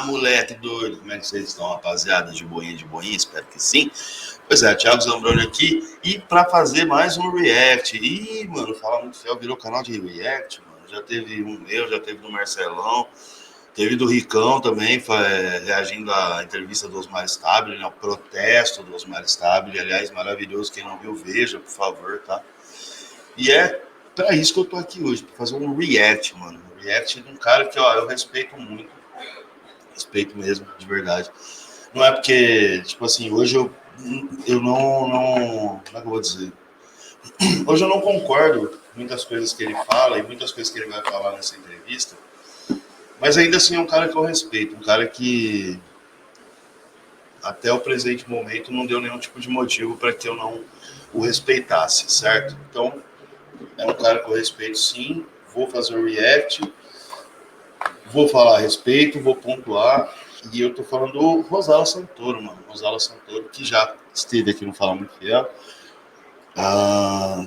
moleque doido, como é que vocês estão, rapaziada? De boinha, espero que sim. Pois é, Thiago Zambroni aqui, e para fazer mais um react. Ih, mano, Fala Muito Fiel virou canal de react, mano. Já teve um meu, já teve do Marcelão, teve do Ricão também, reagindo à entrevista do Osmar Stabile, né, ao protesto do Osmar Stabile. Aliás, maravilhoso, quem não viu, veja, por favor, tá? E é para isso que eu tô aqui hoje, para fazer um react, mano. Um react de um cara que, ó, eu respeito muito. Respeito mesmo, de verdade. Não é porque, tipo assim, hoje eu não. Como é que eu vou dizer? Hoje eu não concordo com muitas coisas que ele fala e muitas coisas que ele vai falar nessa entrevista, mas ainda assim é um cara que eu respeito, um cara que até o presente momento não deu nenhum tipo de motivo para que eu não o respeitasse, certo? Então, é um cara que eu respeito sim, vou fazer o react, vou falar a respeito, vou pontuar. E eu tô falando do Rosala Santoro, mano. Rosala Santoro, que já esteve aqui no Fala Muito Fiel.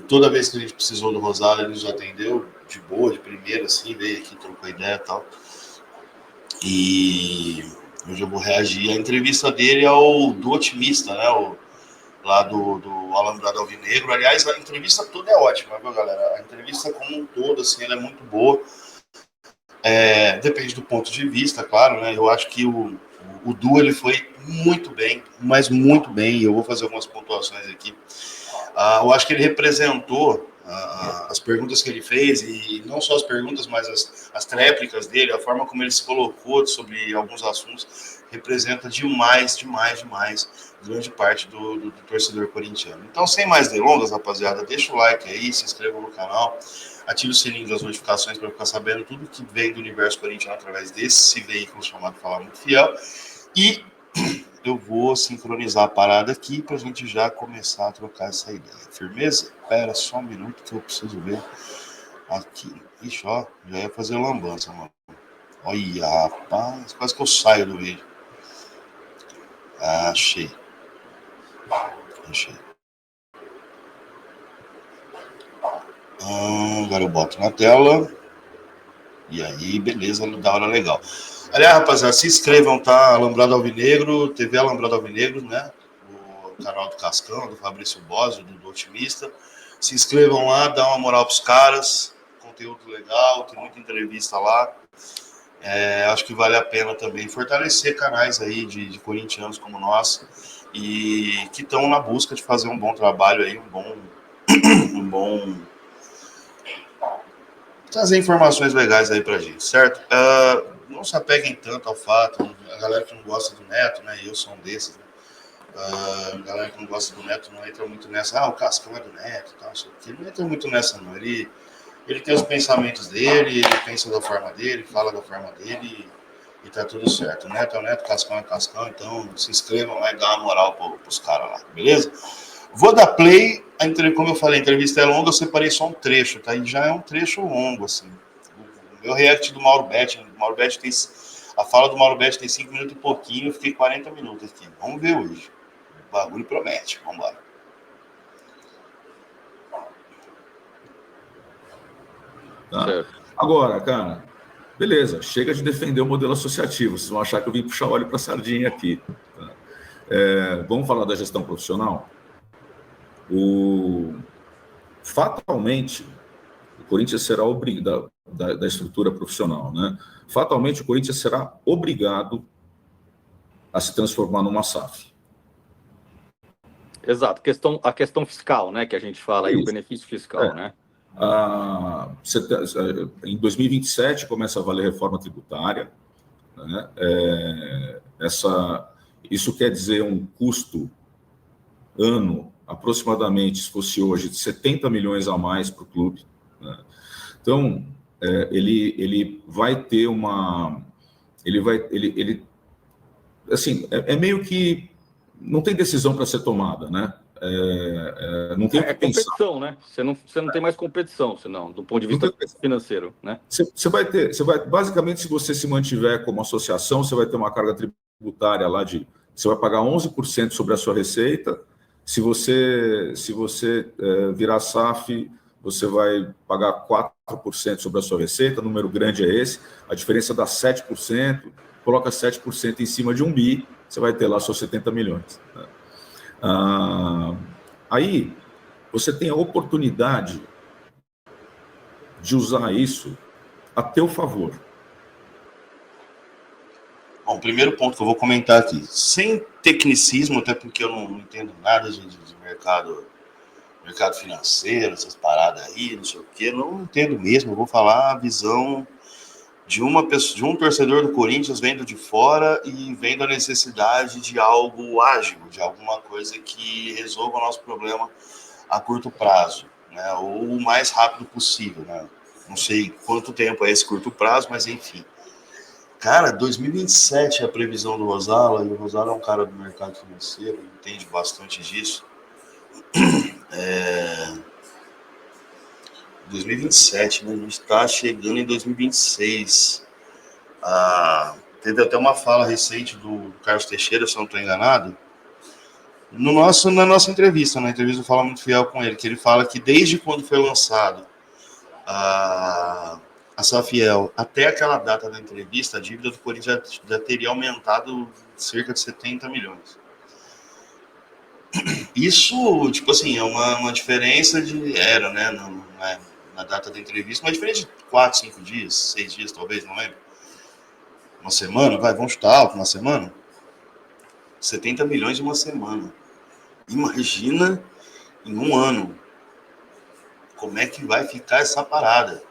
Toda vez que a gente precisou do Rosala, ele nos atendeu de boa, de primeira, assim, veio aqui, trocou ideia e tal. E hoje eu vou reagir. A entrevista dele é do Otimista, né? Lá do Alambrado Alvinegro. Aliás, a entrevista toda é ótima, viu, galera? A entrevista como um todo, assim, ela é muito boa. Depende do ponto de vista, claro, né? Eu acho que o Du ele foi muito bem, mas muito bem, e eu vou fazer algumas pontuações aqui. Eu acho que ele representou as perguntas que ele fez, e não só as perguntas, mas as tréplicas dele, a forma como ele se colocou sobre alguns assuntos, representa demais grande parte do torcedor corintiano. Então, sem mais delongas, rapaziada, deixa o like aí, se inscreva no canal, ative o sininho das notificações para ficar sabendo tudo que vem do universo corintiano através desse veículo chamado Falar Muito Fiel. E eu vou sincronizar a parada aqui para a gente já começar a trocar essa ideia. Firmeza? Espera só um minuto que eu preciso ver aqui. Ixi, ó, já ia fazer lambança, mano. Olha, rapaz, quase que eu saio do vídeo. Achei. Agora eu boto na tela. E aí, beleza, da hora, legal. Aliás, rapaziada, se inscrevam, tá? Alambrado Alvinegro, TV Alambrado Alvinegro, né? O canal do Cascão, do Fabrício Bosio, do Otimista. Se inscrevam lá, dá uma moral pros caras. Conteúdo legal, tem muita entrevista lá. Acho que vale a pena também fortalecer canais aí de corintianos como nós e que estão na busca de fazer um bom trabalho aí, um bom trazer informações legais aí pra gente, certo? Não se apeguem tanto ao fato, a galera que não gosta do Neto, né? Eu sou um desses, né? A galera que não gosta do Neto não entra muito nessa, o Cascão é do Neto, tá? Ele não entra muito nessa, não. Ele tem os pensamentos dele, ele pensa da forma dele, fala da forma dele e tá tudo certo. Neto é o Neto, Cascão é Cascão, então se inscrevam lá e dá uma moral pros caras lá, beleza? Vou dar play, como eu falei, a entrevista é longa, eu separei só um trecho, tá? E já é um trecho longo, assim. O meu react do Mauro Betti, a fala do Mauro Betti tem 5 minutos e pouquinho, eu fiquei 40 minutos aqui. Vamos ver hoje. O bagulho promete, vamos embora. Tá? Agora, cara, beleza, chega de defender o modelo associativo, vocês vão achar que eu vim puxar óleo para sardinha aqui. Tá? Vamos falar da gestão profissional? Fatalmente, o Corinthians será obrigado, da estrutura profissional, né? Fatalmente, o Corinthians será obrigado a se transformar numa SAF. Exato, a questão fiscal, né, que a gente fala aí, o benefício fiscal, né? Em 2027 começa a valer a reforma tributária, né? Isso quer dizer um custo ano, aproximadamente, se fosse hoje, de 70 milhões a mais para o clube, né? Então, ele vai ter uma... assim, meio que não tem decisão para ser tomada, né? Não tem competição, né? Você não tem mais competição, senão, do ponto de vista financeiro, né? Você vai basicamente, se você se mantiver como associação, você vai ter uma carga tributária lá você vai pagar 11% sobre a sua receita. Se você virar SAF, você vai pagar 4% sobre a sua receita, número grande é esse, a diferença dá 7%. coloca 7% em cima de 1 bi, você vai ter lá seus 70 milhões. Aí, você tem a oportunidade de usar isso a teu favor. Bom, o primeiro ponto que eu vou comentar aqui, sem tecnicismo, até porque eu não entendo nada de mercado financeiro, essas paradas aí, não sei o quê, não entendo mesmo, eu vou falar a visão de uma pessoa, de um torcedor do Corinthians vendo de fora e vendo a necessidade de algo ágil, de alguma coisa que resolva o nosso problema a curto prazo, né, ou o mais rápido possível, né? Não sei quanto tempo é esse curto prazo, mas enfim. Cara, 2027 é a previsão do Rosala, e o Rosala é um cara do mercado financeiro, entende bastante disso. 2027, né? A gente está chegando em 2026. Teve até uma fala recente do Carlos Teixeira, se eu não estou enganado, na nossa entrevista, na entrevista do Fala Muito Fiel com ele, que ele fala que desde quando foi lançado a Safiel, até aquela data da entrevista, a dívida do Corinthians já teria aumentado cerca de 70 milhões. Isso, tipo assim, é uma diferença de... Era, né? Na data da entrevista, uma diferença de 4, 5 dias, 6 dias, talvez, não lembro. Uma semana, vamos chutar alto, uma semana. 70 milhões em uma semana. Imagina em um ano. Como é que vai ficar essa parada?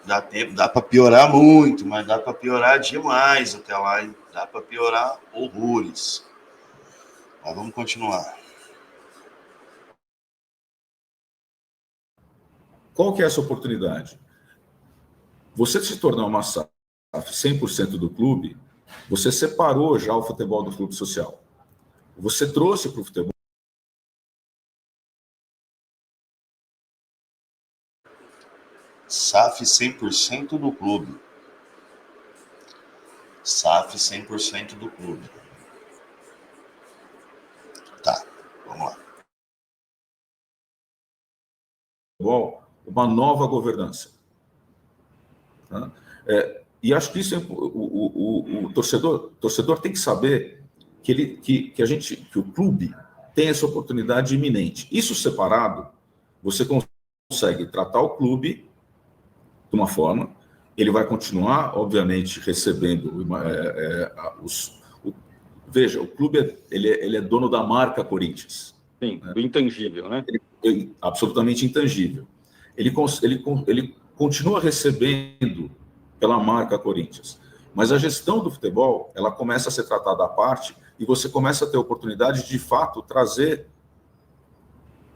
Dá para piorar muito, mas dá para piorar demais até lá, hein? Dá para piorar horrores. Mas vamos continuar. Qual que é essa oportunidade? Você se tornar uma SAF 100% do clube, você separou já o futebol do clube social. Você trouxe para o futebol. SAF 100% do clube. SAF 100% do clube. Tá, vamos lá. Uma nova governança. Tá? E acho que isso o torcedor tem que saber que o clube tem essa oportunidade iminente. Isso separado, você consegue tratar o clube de uma forma, ele vai continuar, obviamente, recebendo veja, o clube ele é dono da marca Corinthians. Sim, do intangível, né? Absolutamente intangível. Ele continua recebendo pela marca Corinthians. Mas a gestão do futebol, ela começa a ser tratada à parte e você começa a ter a oportunidade de fato, trazer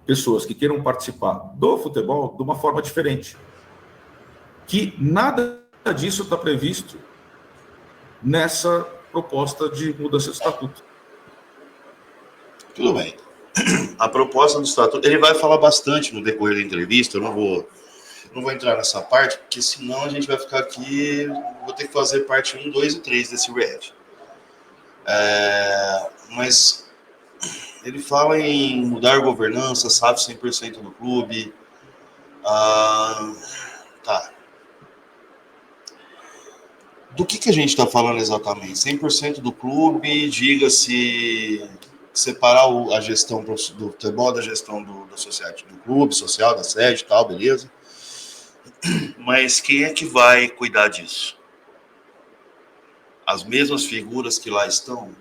pessoas que queiram participar do futebol de uma forma diferente. Que nada disso está previsto nessa proposta de mudança de estatuto. Tudo bem. A proposta do estatuto, ele vai falar bastante no decorrer da entrevista, eu não vou entrar nessa parte, porque senão a gente vai ficar aqui, vou ter que fazer parte 1, 2 e 3 desse react. Mas ele fala em mudar a governança, SAF 100% do clube. Tá. Do que a gente está falando exatamente? 100% do clube, diga-se separar a gestão do futebol da gestão do clube social, da sede e tal, beleza? Mas quem é que vai cuidar disso? As mesmas figuras que lá estão?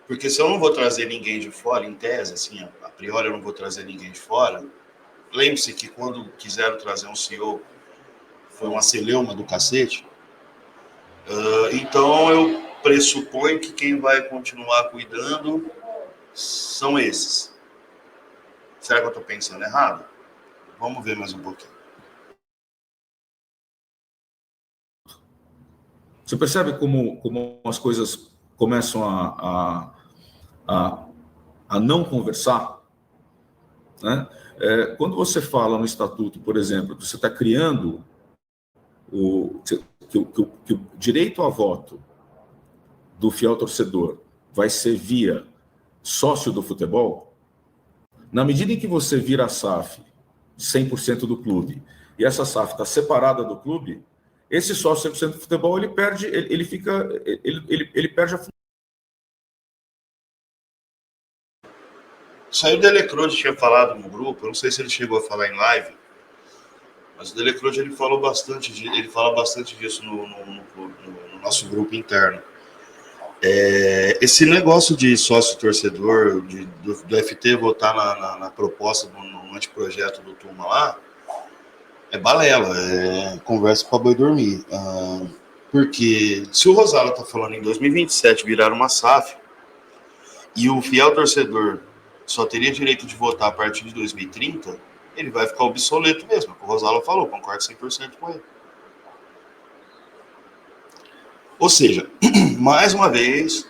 Porque se eu não vou trazer ninguém de fora, em tese, assim, a priori eu não vou trazer ninguém de fora, lembre-se que quando quiseram trazer um CEO, foi uma celeuma do cacete. Então eu pressuponho que quem vai continuar cuidando são esses. Será que eu estou pensando errado? Vamos ver mais um pouquinho. Você percebe como as coisas começam a não conversar? Né? Quando você fala no estatuto, por exemplo, que você está criando que o direito a voto do fiel torcedor vai ser via sócio do futebol, na medida em que você vira a SAF 100% do clube, e essa SAF está separada do clube, esse sócio 100% do futebol, ele perde, ele perde a função. Isso aí o Delecrode tinha falado no grupo, eu não sei se ele chegou a falar em live, mas o Delecrode ele fala bastante disso no nosso grupo interno. Esse negócio de sócio-torcedor, do FT votar na proposta, no anteprojeto do Turma lá, é balela, é conversa para boi dormir. Porque se o Rosala está falando em 2027 virar uma SAF, e o fiel torcedor só teria direito de votar a partir de 2030, ele vai ficar obsoleto mesmo. O Rosala falou, concordo 100% com ele. Ou seja, mais uma vez,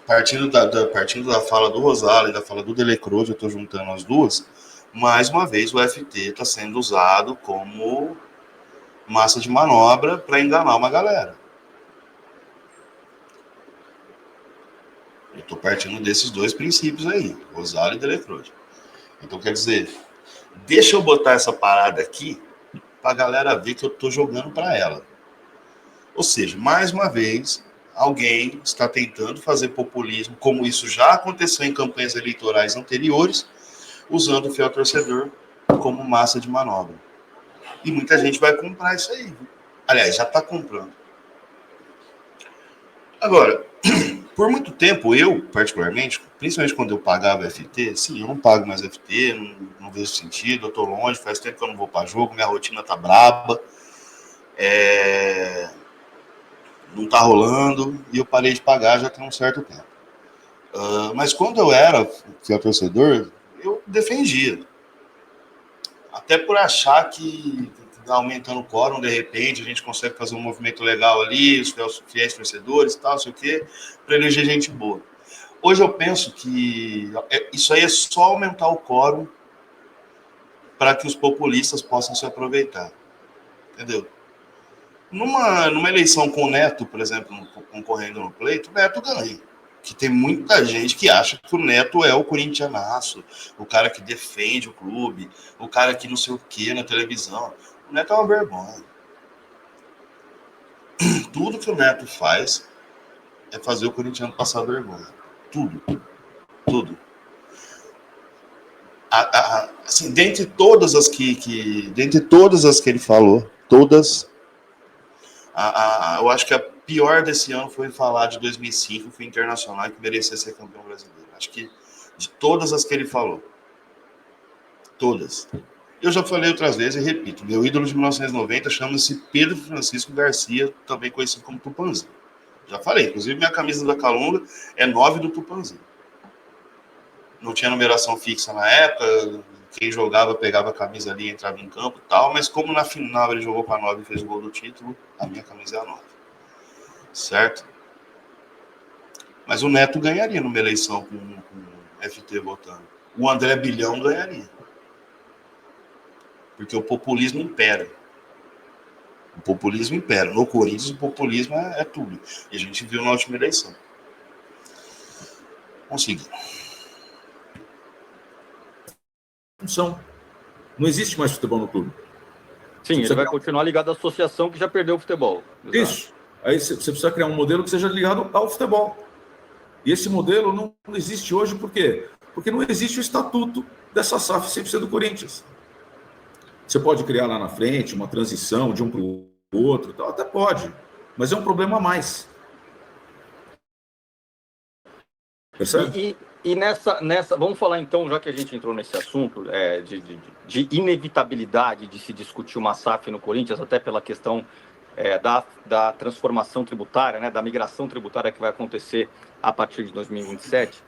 partindo da fala do Rosala e da fala do Delecrode, eu estou juntando as duas, mais uma vez o FT está sendo usado como massa de manobra para enganar uma galera. Eu estou partindo desses dois princípios aí, Rosala e Delecrode. Então, quer dizer, deixa eu botar essa parada aqui para a galera ver que eu estou jogando para ela. Ou seja, mais uma vez, alguém está tentando fazer populismo, como isso já aconteceu em campanhas eleitorais anteriores, usando o fiel torcedor como massa de manobra. E muita gente vai comprar isso aí. Aliás, já está comprando. Agora, por muito tempo, eu, particularmente, principalmente quando eu pagava FT, sim, eu não pago mais FT, não vejo sentido, eu tô longe, faz tempo que eu não vou para jogo, minha rotina tá braba, não tá rolando, e eu parei de pagar já tem um certo tempo. Mas quando eu era fiel torcedor, eu defendia. Até por achar que aumentando o quórum, de repente, a gente consegue fazer um movimento legal ali, os fiéis torcedores e tal, sei o quê, para eleger gente boa. Hoje eu penso que isso aí é só aumentar o quórum para que os populistas possam se aproveitar. Entendeu? Numa eleição com o Neto, por exemplo, concorrendo no pleito, o Neto ganha. Que tem muita gente que acha que o Neto é o corintianaço, o cara que defende o clube, o cara que não sei o que na televisão. O Neto é uma vergonha. Tudo que o Neto faz é fazer o corintiano passar vergonha. Tudo. Assim, dentre todas as que ele falou, todas, eu acho que a pior desse ano foi falar de 2005, que foi Internacional, que merecia ser campeão brasileiro. Acho que de todas as que ele falou, todas. Eu já falei outras vezes e repito, meu ídolo de 1990 chama-se Pedro Francisco Garcia, também conhecido como Tupanzinho. Já falei, inclusive minha camisa da Calunga é 9 do Tupanzinho. Não tinha numeração fixa na época, quem jogava pegava a camisa ali, entrava em campo e tal, mas como na final ele jogou com a 9 e fez o gol do título, a minha camisa é a 9. Certo? Mas o Neto ganharia numa eleição com FT votando. O André Bilhão ganharia. Porque o populismo impera. O populismo impera. No Corinthians, o populismo é tudo. E a gente viu na última eleição. Vamos seguir. Não existe mais futebol no clube. Sim, ele vai continuar ligado à associação que já perdeu o futebol. Exato. Isso. Aí você precisa criar um modelo que seja ligado ao futebol. E esse modelo não existe hoje, por quê? Porque não existe o estatuto dessa SAF 100% do Corinthians. Você pode criar lá na frente uma transição de um para o outro, tal, até pode, mas é um problema a mais. Percebe? E nessa, vamos falar então, já que a gente entrou nesse assunto de inevitabilidade de se discutir uma SAF no Corinthians, até pela questão da transformação tributária, né, da migração tributária que vai acontecer a partir de 2027,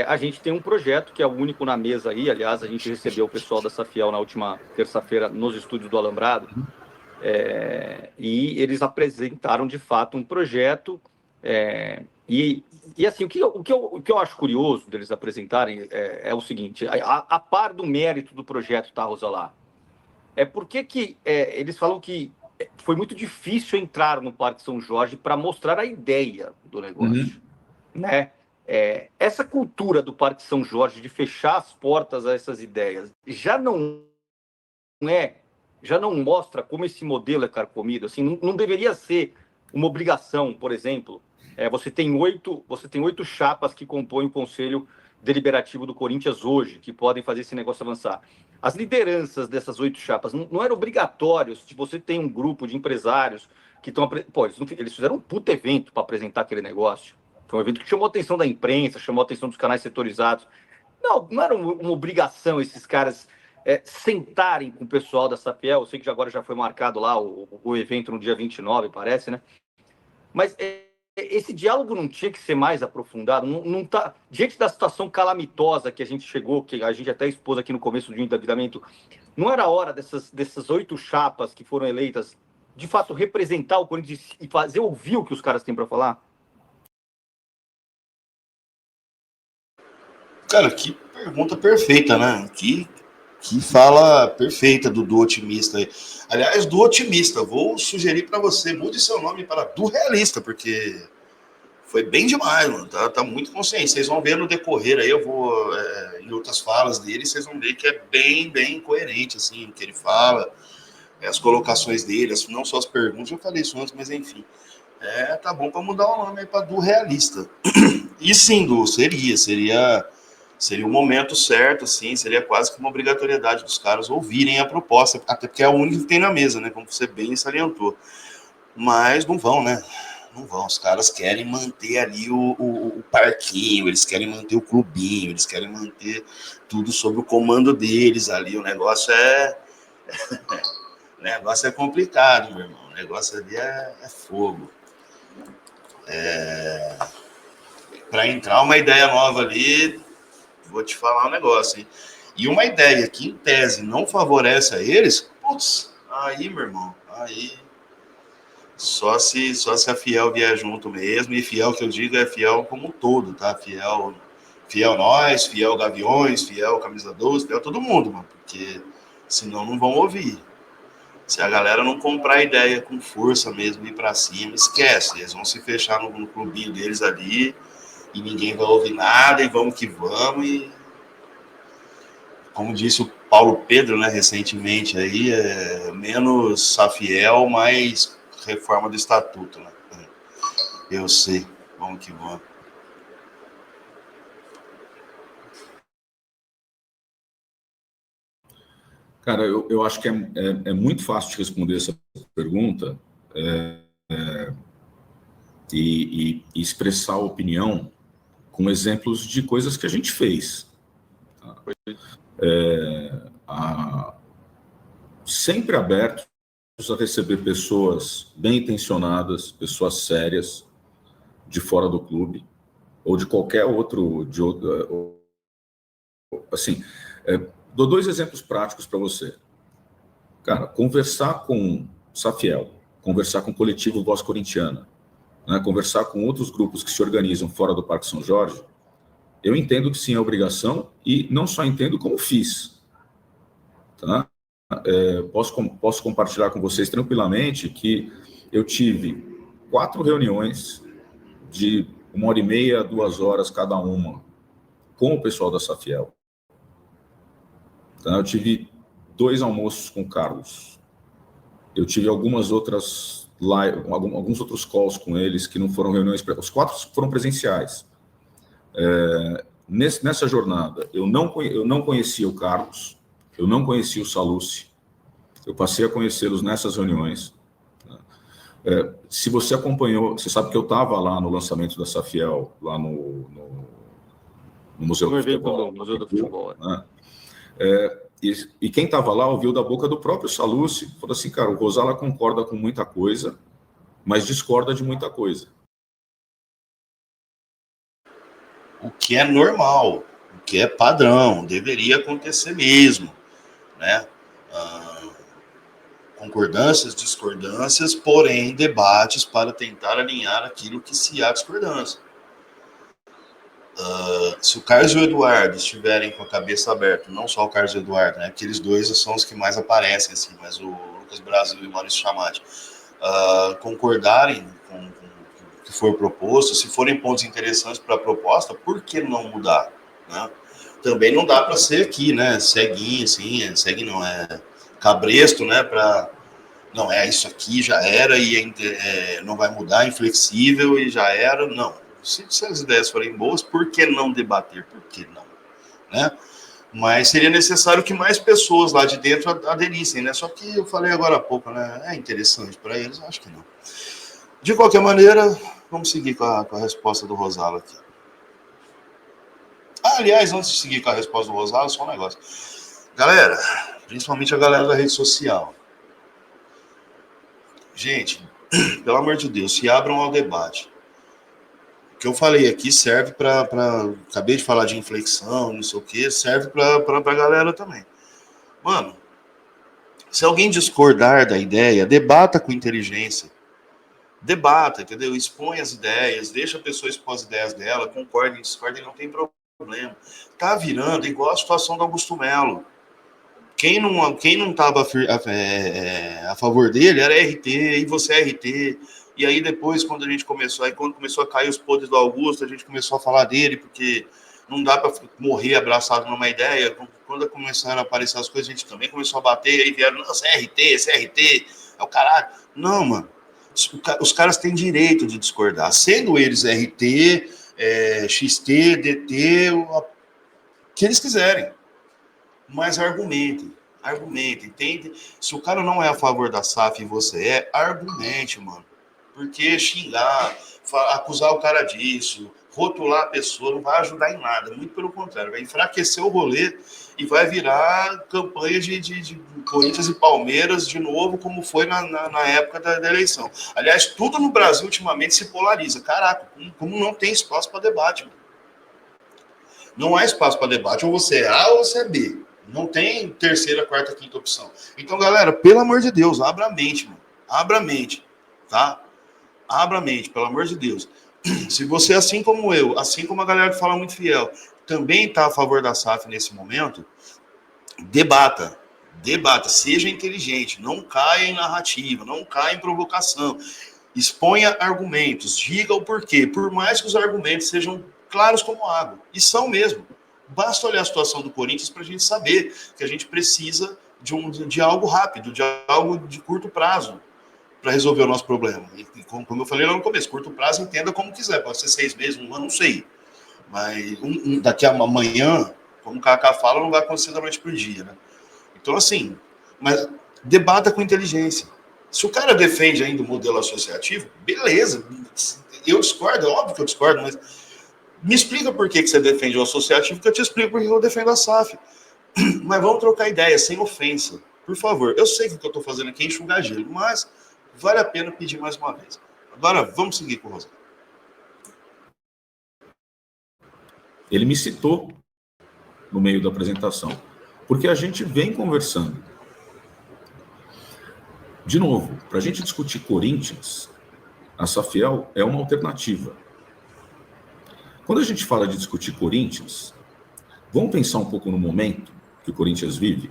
a gente tem um projeto que é o único na mesa aí. Aliás, a gente recebeu o pessoal da Safiel na última terça-feira nos estúdios do Alambrado, e eles apresentaram de fato um projeto, e assim, o que eu acho curioso deles apresentarem é o seguinte: a par do mérito do projeto, tá, Rosalá? Por que eles falam que foi muito difícil entrar no Parque São Jorge para mostrar a ideia do negócio, né? Essa cultura do Parque São Jorge de fechar as portas a essas ideias já não é já não mostra como esse modelo é carcomido? Assim, não deveria ser uma obrigação, por exemplo, você tem 8 chapas que compõem o Conselho Deliberativo do Corinthians hoje, que podem fazer esse negócio avançar. As lideranças dessas 8 chapas não era obrigatório, se você tem um grupo de empresários que estão... Pô, eles fizeram um puto evento para apresentar aquele negócio. Foi um evento que chamou a atenção da imprensa, chamou a atenção dos canais setorizados. Não era uma obrigação esses caras sentarem com o pessoal da Safiel. Eu sei que agora já foi marcado lá o evento no dia 29, parece, né? Mas esse diálogo não tinha que ser mais aprofundado? Não tá, diante da situação calamitosa que a gente chegou, que a gente até expôs aqui no começo do endividamento, não era hora dessas 8 chapas que foram eleitas, de fato, representar o Corinthians e fazer ouvir o que os caras têm para falar? Cara, que pergunta perfeita, né? Que fala perfeita do otimista aí. Aliás, do otimista, vou sugerir para você, mude seu nome para do realista, porque foi bem demais, mano. Tá muito consciente. Vocês vão ver no decorrer aí, eu vou, em outras falas dele, vocês vão ver que é bem coerente, assim, o que ele fala, as colocações dele, não só as perguntas, eu falei isso antes, mas enfim. Tá bom para mudar o nome aí para do realista. E sim, seria o momento certo, assim, seria quase que uma obrigatoriedade dos caras ouvirem a proposta, até porque é a única que tem na mesa, né, como você bem salientou. Mas não vão, né? Não vão. Os caras querem manter ali o parquinho, eles querem manter o clubinho, eles querem manter tudo sob o comando deles ali. O negócio é complicado, meu irmão. O negócio ali é fogo. Para entrar uma ideia nova ali, vou te falar um negócio, hein? E uma ideia que, em tese, não favorece a eles, putz, aí, meu irmão, aí só se a Fiel vier junto mesmo, e Fiel que eu digo é Fiel como um todo, tá? Fiel nós, Fiel Gaviões, Fiel Camisa 12, Fiel todo mundo, mano, porque senão não vão ouvir. Se a galera não comprar a ideia com força mesmo, ir pra cima, esquece, eles vão se fechar no clubinho deles ali, e ninguém vai ouvir nada, e vamos que vamos, e como disse o Paulo Pedro, né, recentemente aí, menos Safiel, mais reforma do estatuto, né? Eu sei, vamos que vamos. Cara, eu acho que é muito fácil de responder essa pergunta e expressar a opinião com exemplos de coisas que a gente fez. Sempre abertos a receber pessoas bem intencionadas, pessoas sérias, de fora do clube, ou de qualquer outro... assim, dou 2 exemplos práticos para você. Cara, conversar com Safiel, conversar com o coletivo Voz Corintiana, né, conversar com outros grupos que se organizam fora do Parque São Jorge, eu entendo que sim, é obrigação, e não só entendo, como fiz. Tá? Posso compartilhar com vocês tranquilamente que eu tive 4 reuniões de 1h30, 2 horas cada uma com o pessoal da Safiel. Tá? Eu tive 2 almoços com o Carlos. Eu tive alguns outros calls com eles que não foram reuniões. Os 4 foram presenciais. Nessa jornada, eu não conhecia o Carlos, eu não conhecia o Salucci. Eu passei a conhecê-los nessas reuniões. Se você acompanhou, você sabe que eu estava lá no lançamento da Safiel, lá no Museu do Futebol. No Museu do Futebol. Né? E quem estava lá ouviu da boca do próprio Salucci, falou assim, cara, o Rosala concorda com muita coisa, mas discorda de muita coisa. O que é normal, o que é padrão, deveria acontecer mesmo, né? Concordâncias, discordâncias, porém debates para tentar alinhar aquilo que se há discordância. Se o Carlos e o Eduardo estiverem com a cabeça aberta, não só o Carlos e o Eduardo, né? Aqueles 2 são os que mais aparecem, assim, mas o Lucas Brasil e o Maurício Chamati concordarem com o que for proposto, se forem pontos interessantes para a proposta, por que não mudar? Né? Também não dá para ser aqui, né? Ceguinho, assim, cegue não, cabresto, né, para não, isso aqui já era e não vai mudar, inflexível e já era, não. Se as ideias forem boas, por que não debater? Por que não? Né? Mas seria necessário que mais pessoas lá de dentro aderissem, né? Só que eu falei agora há pouco, né? É interessante para eles? Acho que não. De qualquer maneira, vamos seguir com a resposta do Rosalo aqui. Aliás, antes de seguir com a resposta do Rosalo, só um negócio. Galera, principalmente a galera da rede social. Gente, pelo amor de Deus, se abram ao debate. O que eu falei aqui serve para... Acabei de falar de inflexão, não sei o que, serve para a galera também. Mano, se alguém discordar da ideia, debata com inteligência. Debata, entendeu? Expõe as ideias, deixa a pessoa expor as ideias dela, concordem, discordem, não tem problema. Tá virando igual a situação do Augusto Melo. Quem não estava a favor dele era RT, e você é RT. E aí depois, quando começou a cair os podres do Augusto, a gente começou a falar dele, porque não dá para morrer abraçado numa ideia. Quando começaram a aparecer as coisas, a gente também começou a bater, aí vieram, não, você é RT, é o caralho. Não, mano. Os caras têm direito de discordar, sendo eles RT, XT, DT, o que eles quiserem. Mas argumentem, entende? Se o cara não é a favor da SAF e você argumente, mano. Porque xingar, acusar o cara disso, rotular a pessoa, não vai ajudar em nada. Muito pelo contrário, vai enfraquecer o rolê e vai virar campanha de Corinthians e Palmeiras de novo, como foi na época da eleição. Aliás, tudo no Brasil ultimamente se polariza. Caraca, como não tem espaço para debate, mano. Não há espaço para debate. Ou você é A ou você é B. Não tem terceira, quarta, quinta opção. Então, galera, pelo amor de Deus, abra a mente, mano. Abra a mente, tá? Abra a mente, pelo amor de Deus. Se você, assim como eu, assim como a galera que fala muito fiel, também está a favor da SAF nesse momento, debata, seja inteligente, não caia em narrativa, não caia em provocação, exponha argumentos, diga o porquê, por mais que os argumentos sejam claros como água, e são mesmo. Basta olhar a situação do Corinthians para a gente saber que a gente precisa de algo rápido, de algo de curto prazo para resolver o nosso problema. E como eu falei lá no começo, curto prazo, entenda como quiser. Pode ser 6 meses, 1 ano, não sei. Mas daqui a amanhã, como o Kaká fala, não vai acontecer da noite para o dia, né? Então, assim, mas debata com inteligência. Se o cara defende ainda o modelo associativo, beleza. Eu discordo, é óbvio que eu discordo, mas me explica por que você defende o associativo, que eu te explico por que eu defendo a SAF. Mas vamos trocar ideia, sem ofensa. Por favor, eu sei que o que eu estou fazendo aqui é enxugar gelo, mas vale a pena pedir mais uma vez. Agora, vamos seguir com o Rosado. Ele me citou no meio da apresentação, porque a gente vem conversando. De novo, para a gente discutir Corinthians, a Safiel é uma alternativa. Quando a gente fala de discutir Corinthians, vamos pensar um pouco no momento que o Corinthians vive.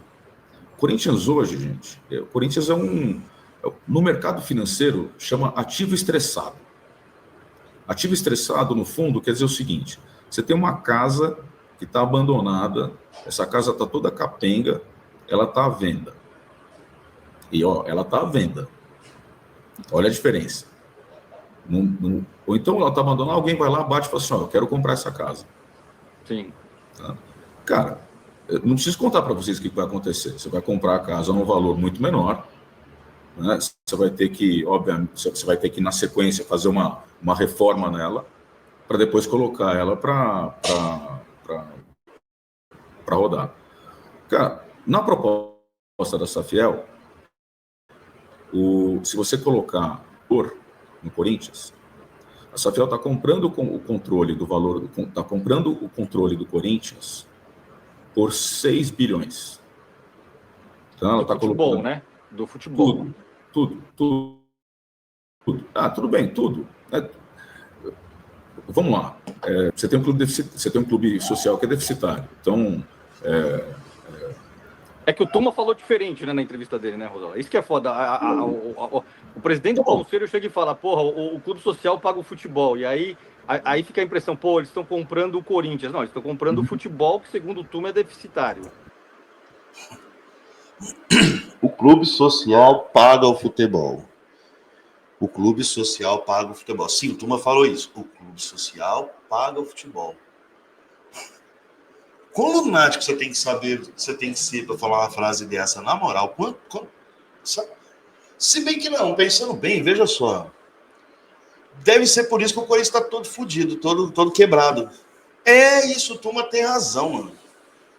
O Corinthians hoje, gente, o Corinthians no mercado financeiro, chama ativo estressado. Ativo estressado, no fundo, quer dizer o seguinte: você tem uma casa que está abandonada, essa casa está toda capenga, ela está à venda. E, ela está à venda. Olha a diferença. Ou então ela está abandonada, alguém vai lá, bate e fala assim: eu quero comprar essa casa. Sim. Tá? Cara, eu não preciso contar para vocês o que vai acontecer. Você vai comprar a casa num valor muito menor, né? Você vai ter que, obviamente, na sequência, fazer uma reforma nela, para depois colocar ela para rodar. Cara, na proposta da Safiel, se você colocar no Corinthians, a Safiel está comprando o controle do valor, está comprando o controle do Corinthians por 6 bilhões. Então, ela está colocando, né? Do futebol. Tudo. Tudo bem, tudo. Vamos lá. Você tem um clube social que é deficitário. Então, é que o Tuma falou diferente, né, na entrevista dele, né, Rosal? Isso que é foda. O presidente do conselho chega e fala: porra, o clube social paga o futebol. E aí fica a impressão: pô, eles estão comprando o Corinthians. Não, eles estão comprando o futebol, que segundo o Tuma é deficitário. O clube social paga o futebol. O clube social paga o futebol. Sim, o Turma falou isso. O clube social paga o futebol. Quão lunático você tem que saber, você tem que ser para falar uma frase dessa? Na moral, se bem que não, pensando bem, veja só. Deve ser por isso que o Corinthians está todo fodido, todo quebrado. É isso, o Turma tem razão, mano.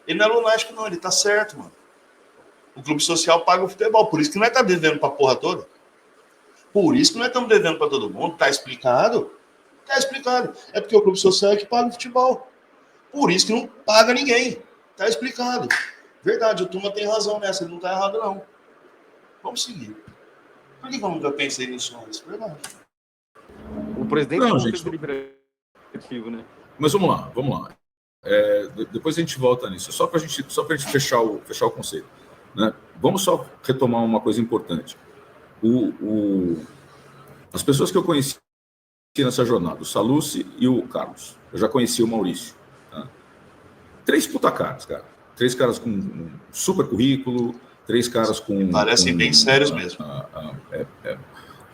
Ele não é lunático, não, ele tá certo, mano. O clube social paga o futebol, por isso que nós tá devendo pra porra toda. Por isso que nós estamos devendo pra todo mundo, tá explicado? Tá explicado. É porque o clube social é que paga o futebol. Por isso que não paga ninguém. Tá explicado. Verdade, o Turma tem razão nessa, ele não tá errado, não. Vamos seguir. Por que eu nunca pensei nisso antes? Verdade. O presidente não, não gente, deliberativo, né? Mas vamos lá. Depois a gente volta nisso. Só para a gente fechar o conceito. Né? Vamos só retomar uma coisa importante. As pessoas que eu conheci nessa jornada, o Salucci e o Carlos. Eu já conheci o Maurício. Tá? 3 puta caras, cara. 3 caras com um super currículo, 3 caras com... Parecem bem sérios mesmo.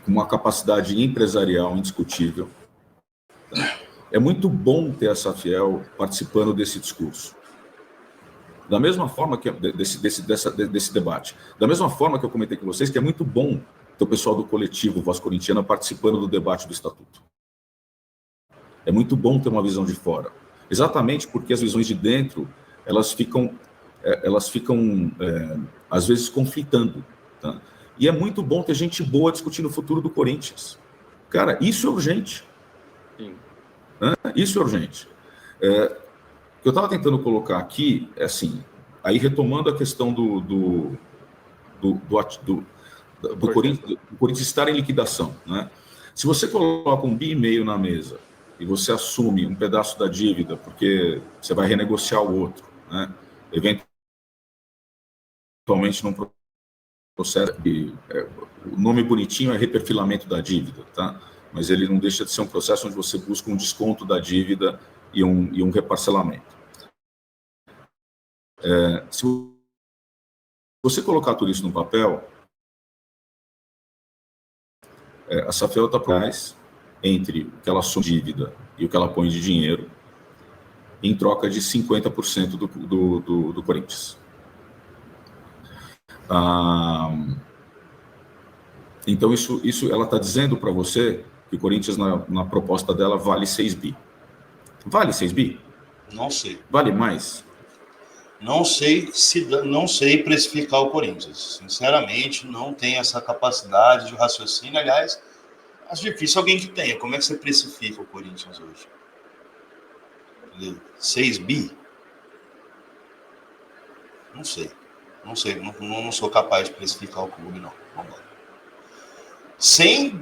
Com uma capacidade empresarial indiscutível. Tá? É muito bom ter a Safiel participando desse discurso. Da mesma forma que desse debate. Da mesma forma que eu comentei com vocês, que é muito bom ter o pessoal do coletivo Voz Corintiana participando do debate do Estatuto. É muito bom ter uma visão de fora. Exatamente porque as visões de dentro, elas ficam às vezes, conflitando. Tá? E é muito bom ter gente boa discutindo o futuro do Corinthians. Cara, isso é urgente. Sim. Isso é urgente. O que eu estava tentando colocar aqui é assim, aí retomando a questão do Corinthians estar em liquidação. Né? Se você coloca 1,5 bi na mesa e você assume um pedaço da dívida porque você vai renegociar o outro, né? Eventualmente num processo de, o nome bonitinho é reperfilamento da dívida, tá? Mas ele não deixa de ser um processo onde você busca um desconto da dívida e um reparcelamento. Se você colocar tudo isso no papel, a Safiel está por trás entre o que ela assume de dívida e o que ela põe de dinheiro em troca de 50% do Corinthians. Então, isso ela está dizendo para você que o Corinthians, na proposta dela, vale 6 bi. Vale 6 bi? Não sei. Vale mais? Não sei precificar o Corinthians. Sinceramente, não tenho essa capacidade de raciocínio. Aliás, acho difícil alguém que tenha. Como é que você precifica o Corinthians hoje? 6 bi? Não sei. Não sou capaz de precificar o clube, não. Vamos lá. Sem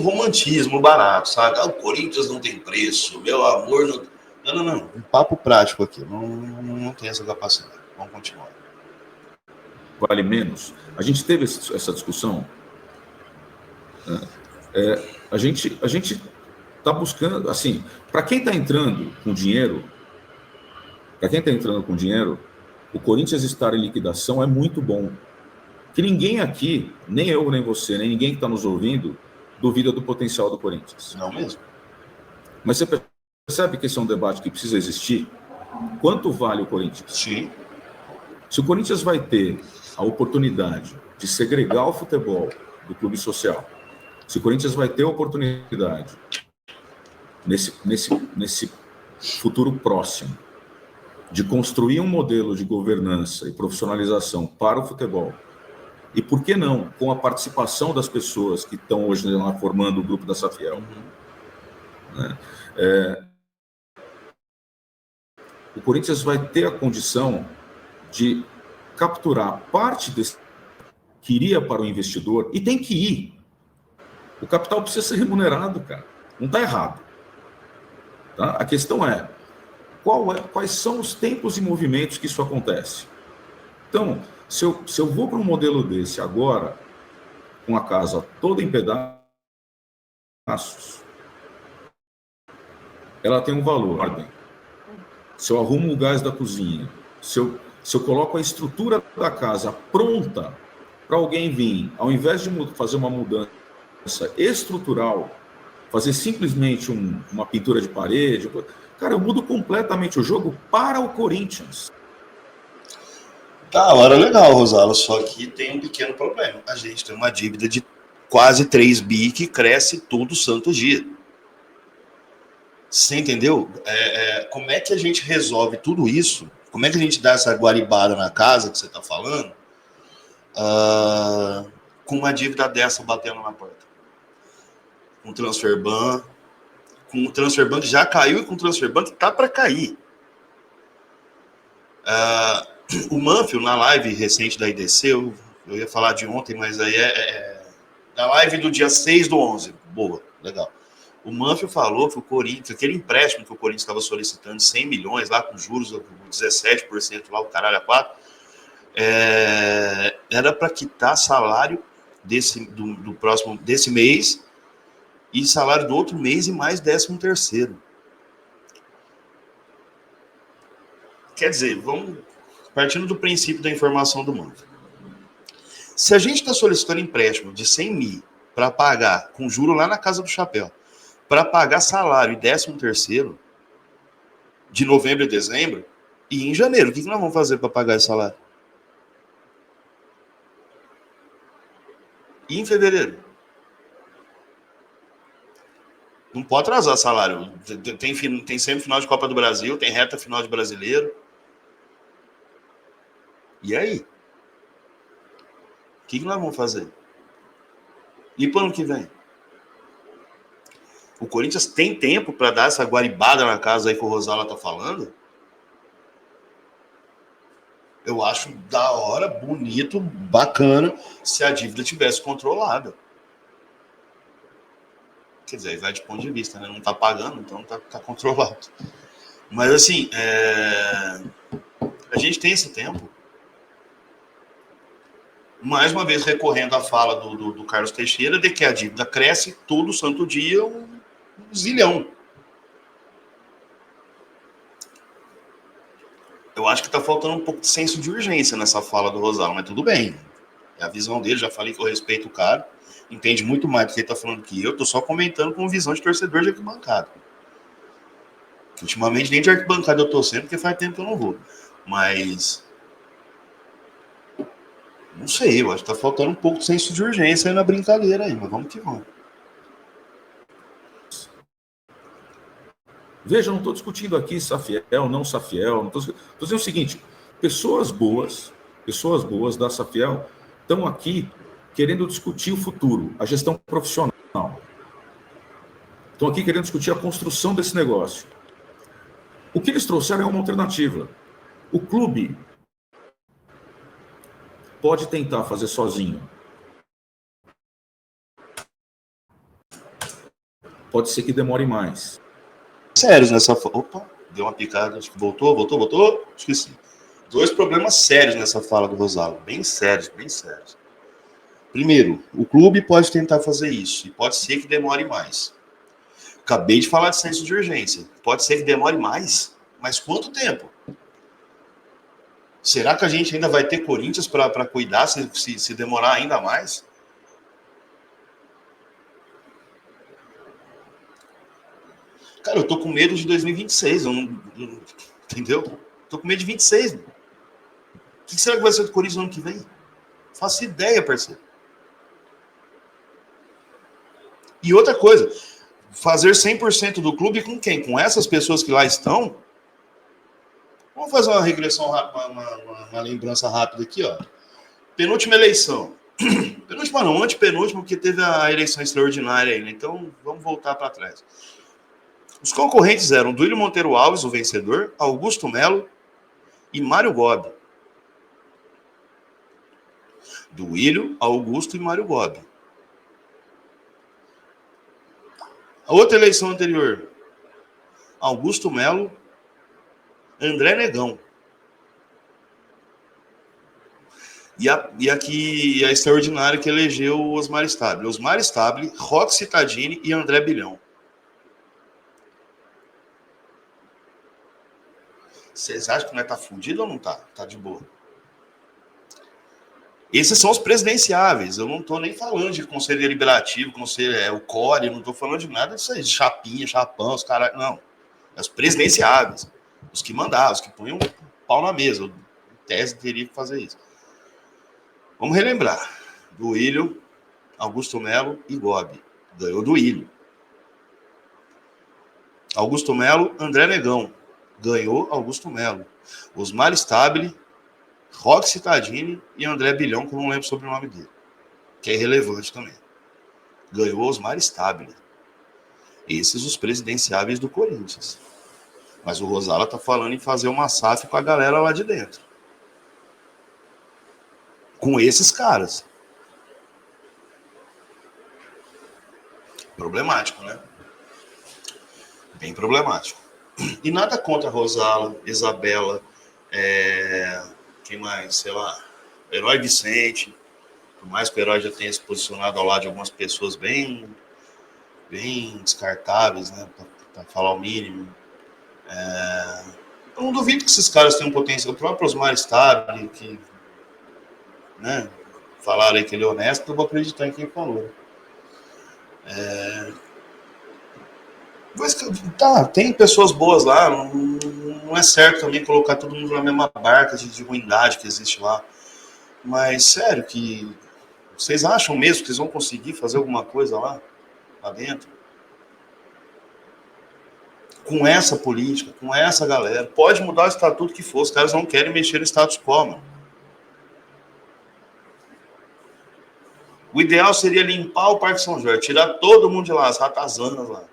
romantismo barato, sabe? O Corinthians não tem preço, meu amor não... Não. Um papo prático aqui. Não tem essa capacidade. Vamos continuar. Vale menos? A gente teve essa discussão. A gente está buscando, assim, para quem está entrando com dinheiro, o Corinthians estar em liquidação é muito bom. Que ninguém aqui, nem eu, nem você, nem ninguém que está nos ouvindo, duvida do potencial do Corinthians. Não mesmo. Mas você percebe que esse é um debate que precisa existir? Quanto vale o Corinthians? Sim. Se o Corinthians vai ter a oportunidade de segregar o futebol do clube social, se o Corinthians vai ter a oportunidade, nesse futuro próximo, de construir um modelo de governança e profissionalização para o futebol, e por que não, com a participação das pessoas que estão hoje lá formando o grupo da Safiel, né? O Corinthians vai ter a condição de capturar parte desse que iria para o investidor, e tem que ir. O capital precisa ser remunerado, cara. Não está errado. Tá? A questão é, quais são os tempos e movimentos que isso acontece? Então, se eu vou para um modelo desse agora, com a casa toda em pedaços, ela tem um valor. Se eu arrumo o gás da cozinha, se eu coloco a estrutura da casa pronta para alguém vir, ao invés de fazer uma mudança estrutural, fazer simplesmente uma pintura de parede, cara, eu mudo completamente o jogo para o Corinthians. Da hora, legal, Rosala, só que tem um pequeno problema. A gente tem uma dívida de quase 3 bi que cresce todo santo dia. Você entendeu? Como é que a gente resolve tudo isso? Como é que a gente dá essa guaribada na casa que você está falando com uma dívida dessa batendo na porta? Com o transfer ban, com o transfer ban que já caiu e com o transfer ban que tá para cair. O Manfield, na live recente da IDC, eu ia falar de ontem, mas aí na live do dia 6/11. Boa, legal. O Manfield falou que o Corinthians, aquele empréstimo que o Corinthians estava solicitando, 100 milhões, lá com juros de 17%, lá o caralho a 4, era para quitar salário desse mês e salário do outro mês e mais 13º. Quer dizer, vamos partindo do princípio da informação do Manfield. Se a gente está solicitando empréstimo de 100 mil para pagar com juro lá na casa do chapéu, para pagar salário e 13º de novembro e dezembro, e em janeiro, o que nós vamos fazer para pagar esse salário? E em fevereiro? Não pode atrasar salário. Tem sempre final de Copa do Brasil, tem reta final de Brasileiro. E aí? O que nós vamos fazer? E para o ano que vem? O Corinthians tem tempo para dar essa guaribada na casa aí que o Rosala está falando? Eu acho da hora, bonito, bacana, se a dívida tivesse controlada. Quer dizer, aí vai de ponto de vista, né? Não está pagando, então tá controlado. Mas assim, a gente tem esse tempo. Mais uma vez recorrendo à fala do Carlos Teixeira de que a dívida cresce todo santo dia um zilhão. Eu acho que está faltando um pouco de senso de urgência nessa fala do Rosalo, mas tudo bem. É a visão dele, já falei que eu respeito o cara, entende muito mais do que ele está falando que eu, estou só comentando com visão de torcedor de arquibancada. Ultimamente nem de arquibancada eu estou sempre, porque faz tempo que eu não vou. Mas não sei, eu acho que está faltando um pouco de senso de urgência aí na brincadeira aí, mas vamos que vamos. Veja, não estou discutindo aqui Safiel, não Safiel. Estou dizendo o seguinte: pessoas boas da Safiel estão aqui querendo discutir o futuro, a gestão profissional. Estão aqui querendo discutir a construção desse negócio. O que eles trouxeram é uma alternativa. O clube pode tentar fazer sozinho. Pode ser que demore mais. Sérios nessa... Opa, deu uma picada, acho que voltou? Esqueci. 2 problemas sérios nessa fala do Rosalo, bem sérios. Primeiro, o clube pode tentar fazer isso, e pode ser que demore mais. Acabei de falar de senso de urgência, pode ser que demore mais, mas quanto tempo? Será que a gente ainda vai ter Corinthians para cuidar se demorar ainda mais? Cara, eu tô com medo de 2026, entendeu? Tô com medo de 26. Mano. O que será que vai ser do Corinthians no ano que vem? Faço ideia, parceiro. E outra coisa, fazer 100% do clube com quem? Com essas pessoas que lá estão? Vamos fazer uma regressão rápida, uma lembrança rápida aqui, ó. Penúltima eleição. Penúltima não, antepenúltima, porque teve a eleição extraordinária aí, né? Então, vamos voltar para trás. Os concorrentes eram Duílio Monteiro Alves, o vencedor, Augusto Melo e Mário Gobi. Duílio, Augusto e Mário Gobi. A outra eleição anterior, Augusto Melo, André Negão. E a extraordinária que elegeu o Osmar Stabile. Osmar Stabile, Roque Cittadini e André Bilhão. Vocês acham que nós tá fudido ou não tá? Tá de boa. Esses são os presidenciáveis. Eu não estou nem falando de conselho deliberativo, o core, não estou falando de nada disso aí, de chapinha, chapão, os caras. Não. É os presidenciáveis. Os que mandavam, os que punham o pau na mesa. Em tese teria que fazer isso. Vamos relembrar. Duílio, Augusto Melo e Gobi. Ganhou Duílio. Augusto Melo, André Negão. Ganhou Augusto Melo. Osmar Stabile, Roque Cittadini e André Bilhão, que eu não lembro sobre o nome dele, que é irrelevante também. Ganhou Osmar Stabile. Esses os presidenciáveis do Corinthians. Mas o Rosala tá falando em fazer uma SAF com a galera lá de dentro. Com esses caras. Problemático, né? Bem problemático. E nada contra Rosala, Isabela, quem mais? Sei lá, Herói Vicente. Por mais que o Herói já tenha se posicionado ao lado de algumas pessoas bem descartáveis, né? Para falar o mínimo. Eu não duvido que esses caras tenham potencial. O próprio Osmar Stabile, que, né, falaram aí que ele é honesto, eu vou acreditar em quem falou. Mas tem pessoas boas lá, não é certo também colocar todo mundo na mesma barca de ruindade que existe lá. Mas, sério, que vocês acham mesmo que vocês vão conseguir fazer alguma coisa lá dentro? Com essa política, com essa galera. Pode mudar o estatuto que for, os caras não querem mexer no status quo, mano. O ideal seria limpar o Parque São Jorge, tirar todo mundo de lá, as ratazanas lá.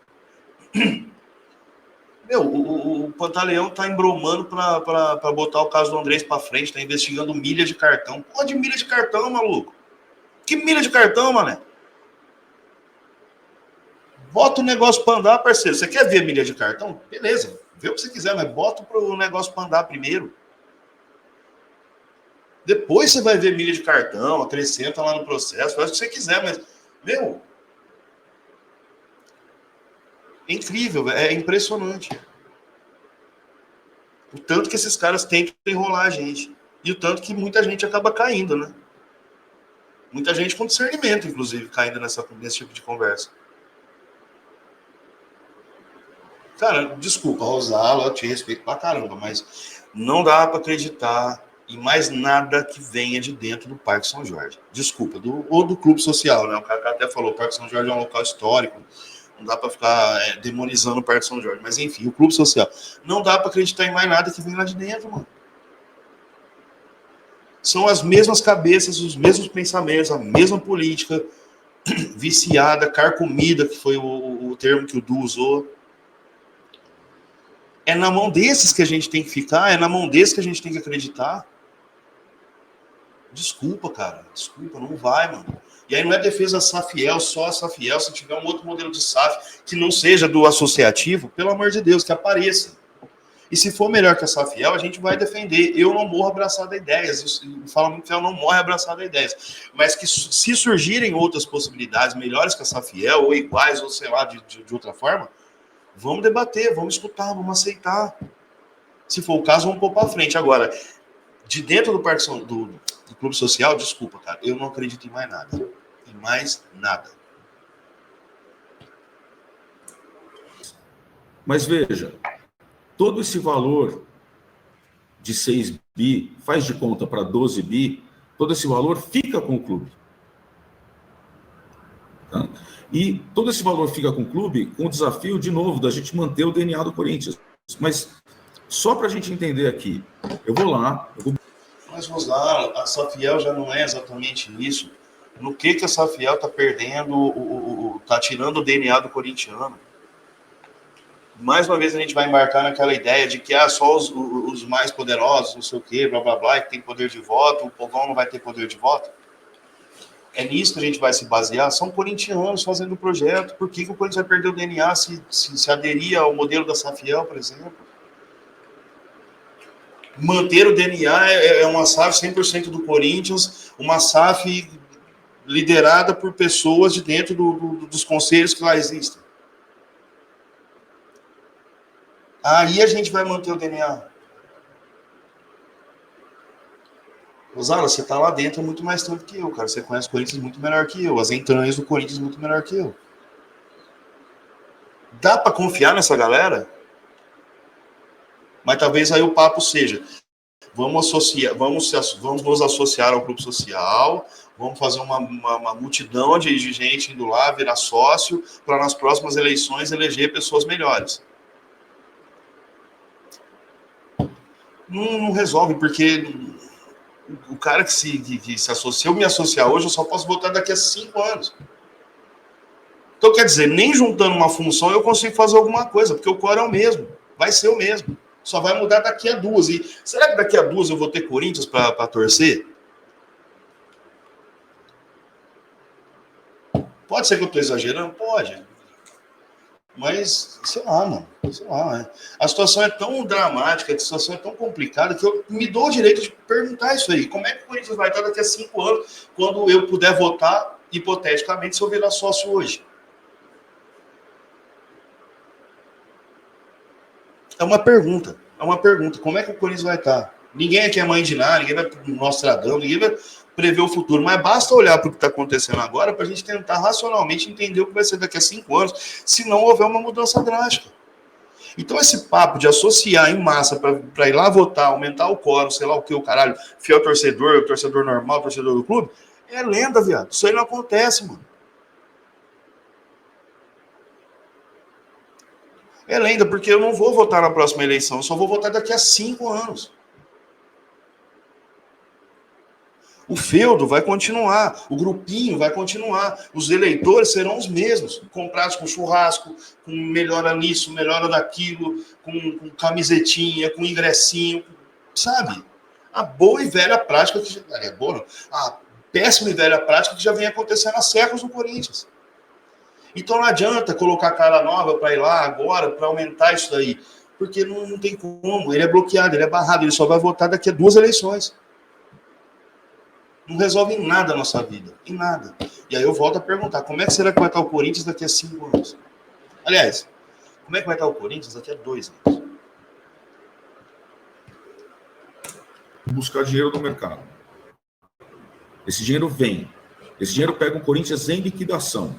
Meu, o Pantaleão tá embromando pra botar o caso do Andrés pra frente, tá investigando milha de cartão. Pô, de milha de cartão, maluco. Que milha de cartão, mané? Bota o negócio pra andar, parceiro. Você quer ver milha de cartão? Beleza, vê o que você quiser, mas bota o negócio pra andar primeiro. Depois você vai ver milha de cartão, acrescenta lá no processo, faz o que você quiser, mas, meu, é incrível, é impressionante. O tanto que esses caras tentam enrolar a gente. E o tanto que muita gente acaba caindo, né? Muita gente com discernimento, inclusive, caindo nesse tipo de conversa. Cara, desculpa, Rosala, eu te respeito pra caramba, mas não dá pra acreditar em mais nada que venha de dentro do Parque São Jorge. Desculpa, ou do Clube Social, né? O cara até falou, o Parque São Jorge é um local histórico, não dá pra ficar demonizando o Parque São Jorge. Mas enfim, o Clube Social. Não dá pra acreditar em mais nada que vem lá de dentro, mano. São as mesmas cabeças, os mesmos pensamentos, a mesma política viciada, carcomida, que foi o termo que o Du usou. É na mão desses que a gente tem que ficar, é na mão desses que a gente tem que acreditar. Desculpa, cara. Desculpa, não vai, mano. E aí não é defesa Safiel, só a Safiel. Se tiver um outro modelo de SAF que não seja do associativo, pelo amor de Deus, que apareça. E se for melhor que a Safiel, a gente vai defender. Eu não morro abraçado a ideias. Fala muito que eu não morro abraçado a ideias. Mas que se surgirem outras possibilidades melhores que a Safiel, ou iguais, ou sei lá, de outra forma, vamos debater, vamos escutar, vamos aceitar. Se for o caso, vamos pôr para frente. Agora, de dentro do Parque do Clube Social, desculpa, cara, eu não acredito em mais nada. Em mais nada. Mas veja, todo esse valor de 6 bi, faz de conta para 12 bi, todo esse valor fica com o clube. Tá? E todo esse valor fica com o clube com o desafio, de novo, da gente manter o DNA do Corinthians. Mas só para a gente entender aqui, eu vou lá... Mas, Rosala, a Safiel já não é exatamente isso. No que a Safiel está perdendo, está tirando o DNA do corintiano? Mais uma vez a gente vai embarcar naquela ideia de que só os mais poderosos, não sei o quê, blá, blá, blá, que tem poder de voto, o povão não vai ter poder de voto. É nisso que a gente vai se basear. São corintianos fazendo o projeto. Por que o Corinthians vai perder o DNA se aderir ao modelo da Safiel, por exemplo? Manter o DNA é uma SAF 100% do Corinthians, uma SAF liderada por pessoas de dentro dos conselhos que lá existem. Aí a gente vai manter o DNA. Rosala, você tá lá dentro há muito mais tempo que eu, cara. Você conhece o Corinthians muito melhor que eu. As entranhas do Corinthians muito melhor que eu. Dá para confiar nessa galera? Mas talvez aí o papo seja: vamos nos associar ao grupo social, vamos fazer uma multidão de gente indo lá, virar sócio, para nas próximas eleições eleger pessoas melhores. Não resolve, porque o cara que se associa, eu me associar hoje, eu só posso votar daqui a 5 anos. Então, quer dizer, nem juntando uma função eu consigo fazer alguma coisa, porque o core é o mesmo, vai ser o mesmo. Só vai mudar daqui a 2. E será que daqui a 2 eu vou ter Corinthians para torcer? Pode ser que eu estou exagerando? Pode. Mas, sei lá, mano. Sei lá, né? A situação é tão dramática, a situação é tão complicada, que eu me dou o direito de perguntar isso aí. Como é que o Corinthians vai estar daqui a 5 anos, quando eu puder votar, hipoteticamente, se eu virar sócio hoje? É uma pergunta. Como é que o Corinthians vai estar? Ninguém aqui é mãe de nada, ninguém vai Nostradamus, ninguém vai prever o futuro, mas basta olhar para o que está acontecendo agora para a gente tentar racionalmente entender o que vai ser daqui a 5 anos, se não houver uma mudança drástica. Então esse papo de associar em massa para ir lá votar, aumentar o quórum, sei lá o que, o caralho, fiel torcedor normal, torcedor do clube, é lenda, viado. Isso aí não acontece, mano. É lenda, porque eu não vou votar na próxima eleição, eu só vou votar daqui a 5 anos. O feudo vai continuar, o grupinho vai continuar, os eleitores serão os mesmos, comprados com churrasco, com melhora nisso, melhora daquilo, com camisetinha, com ingressinho, sabe? A boa e velha prática, a péssima e velha prática que já vem acontecendo há séculos no Corinthians. Então não adianta colocar cara nova para ir lá agora, para aumentar isso daí, porque não tem como, ele é bloqueado, ele é barrado, ele só vai votar daqui a 2 eleições. Não resolve em nada a nossa vida, em nada. E aí eu volto a perguntar, como é que será que vai estar o Corinthians daqui a 5 anos? Aliás, como é que vai estar o Corinthians daqui a 2 anos? Buscar dinheiro no mercado. Esse dinheiro vem. Esse dinheiro pega o Corinthians em liquidação.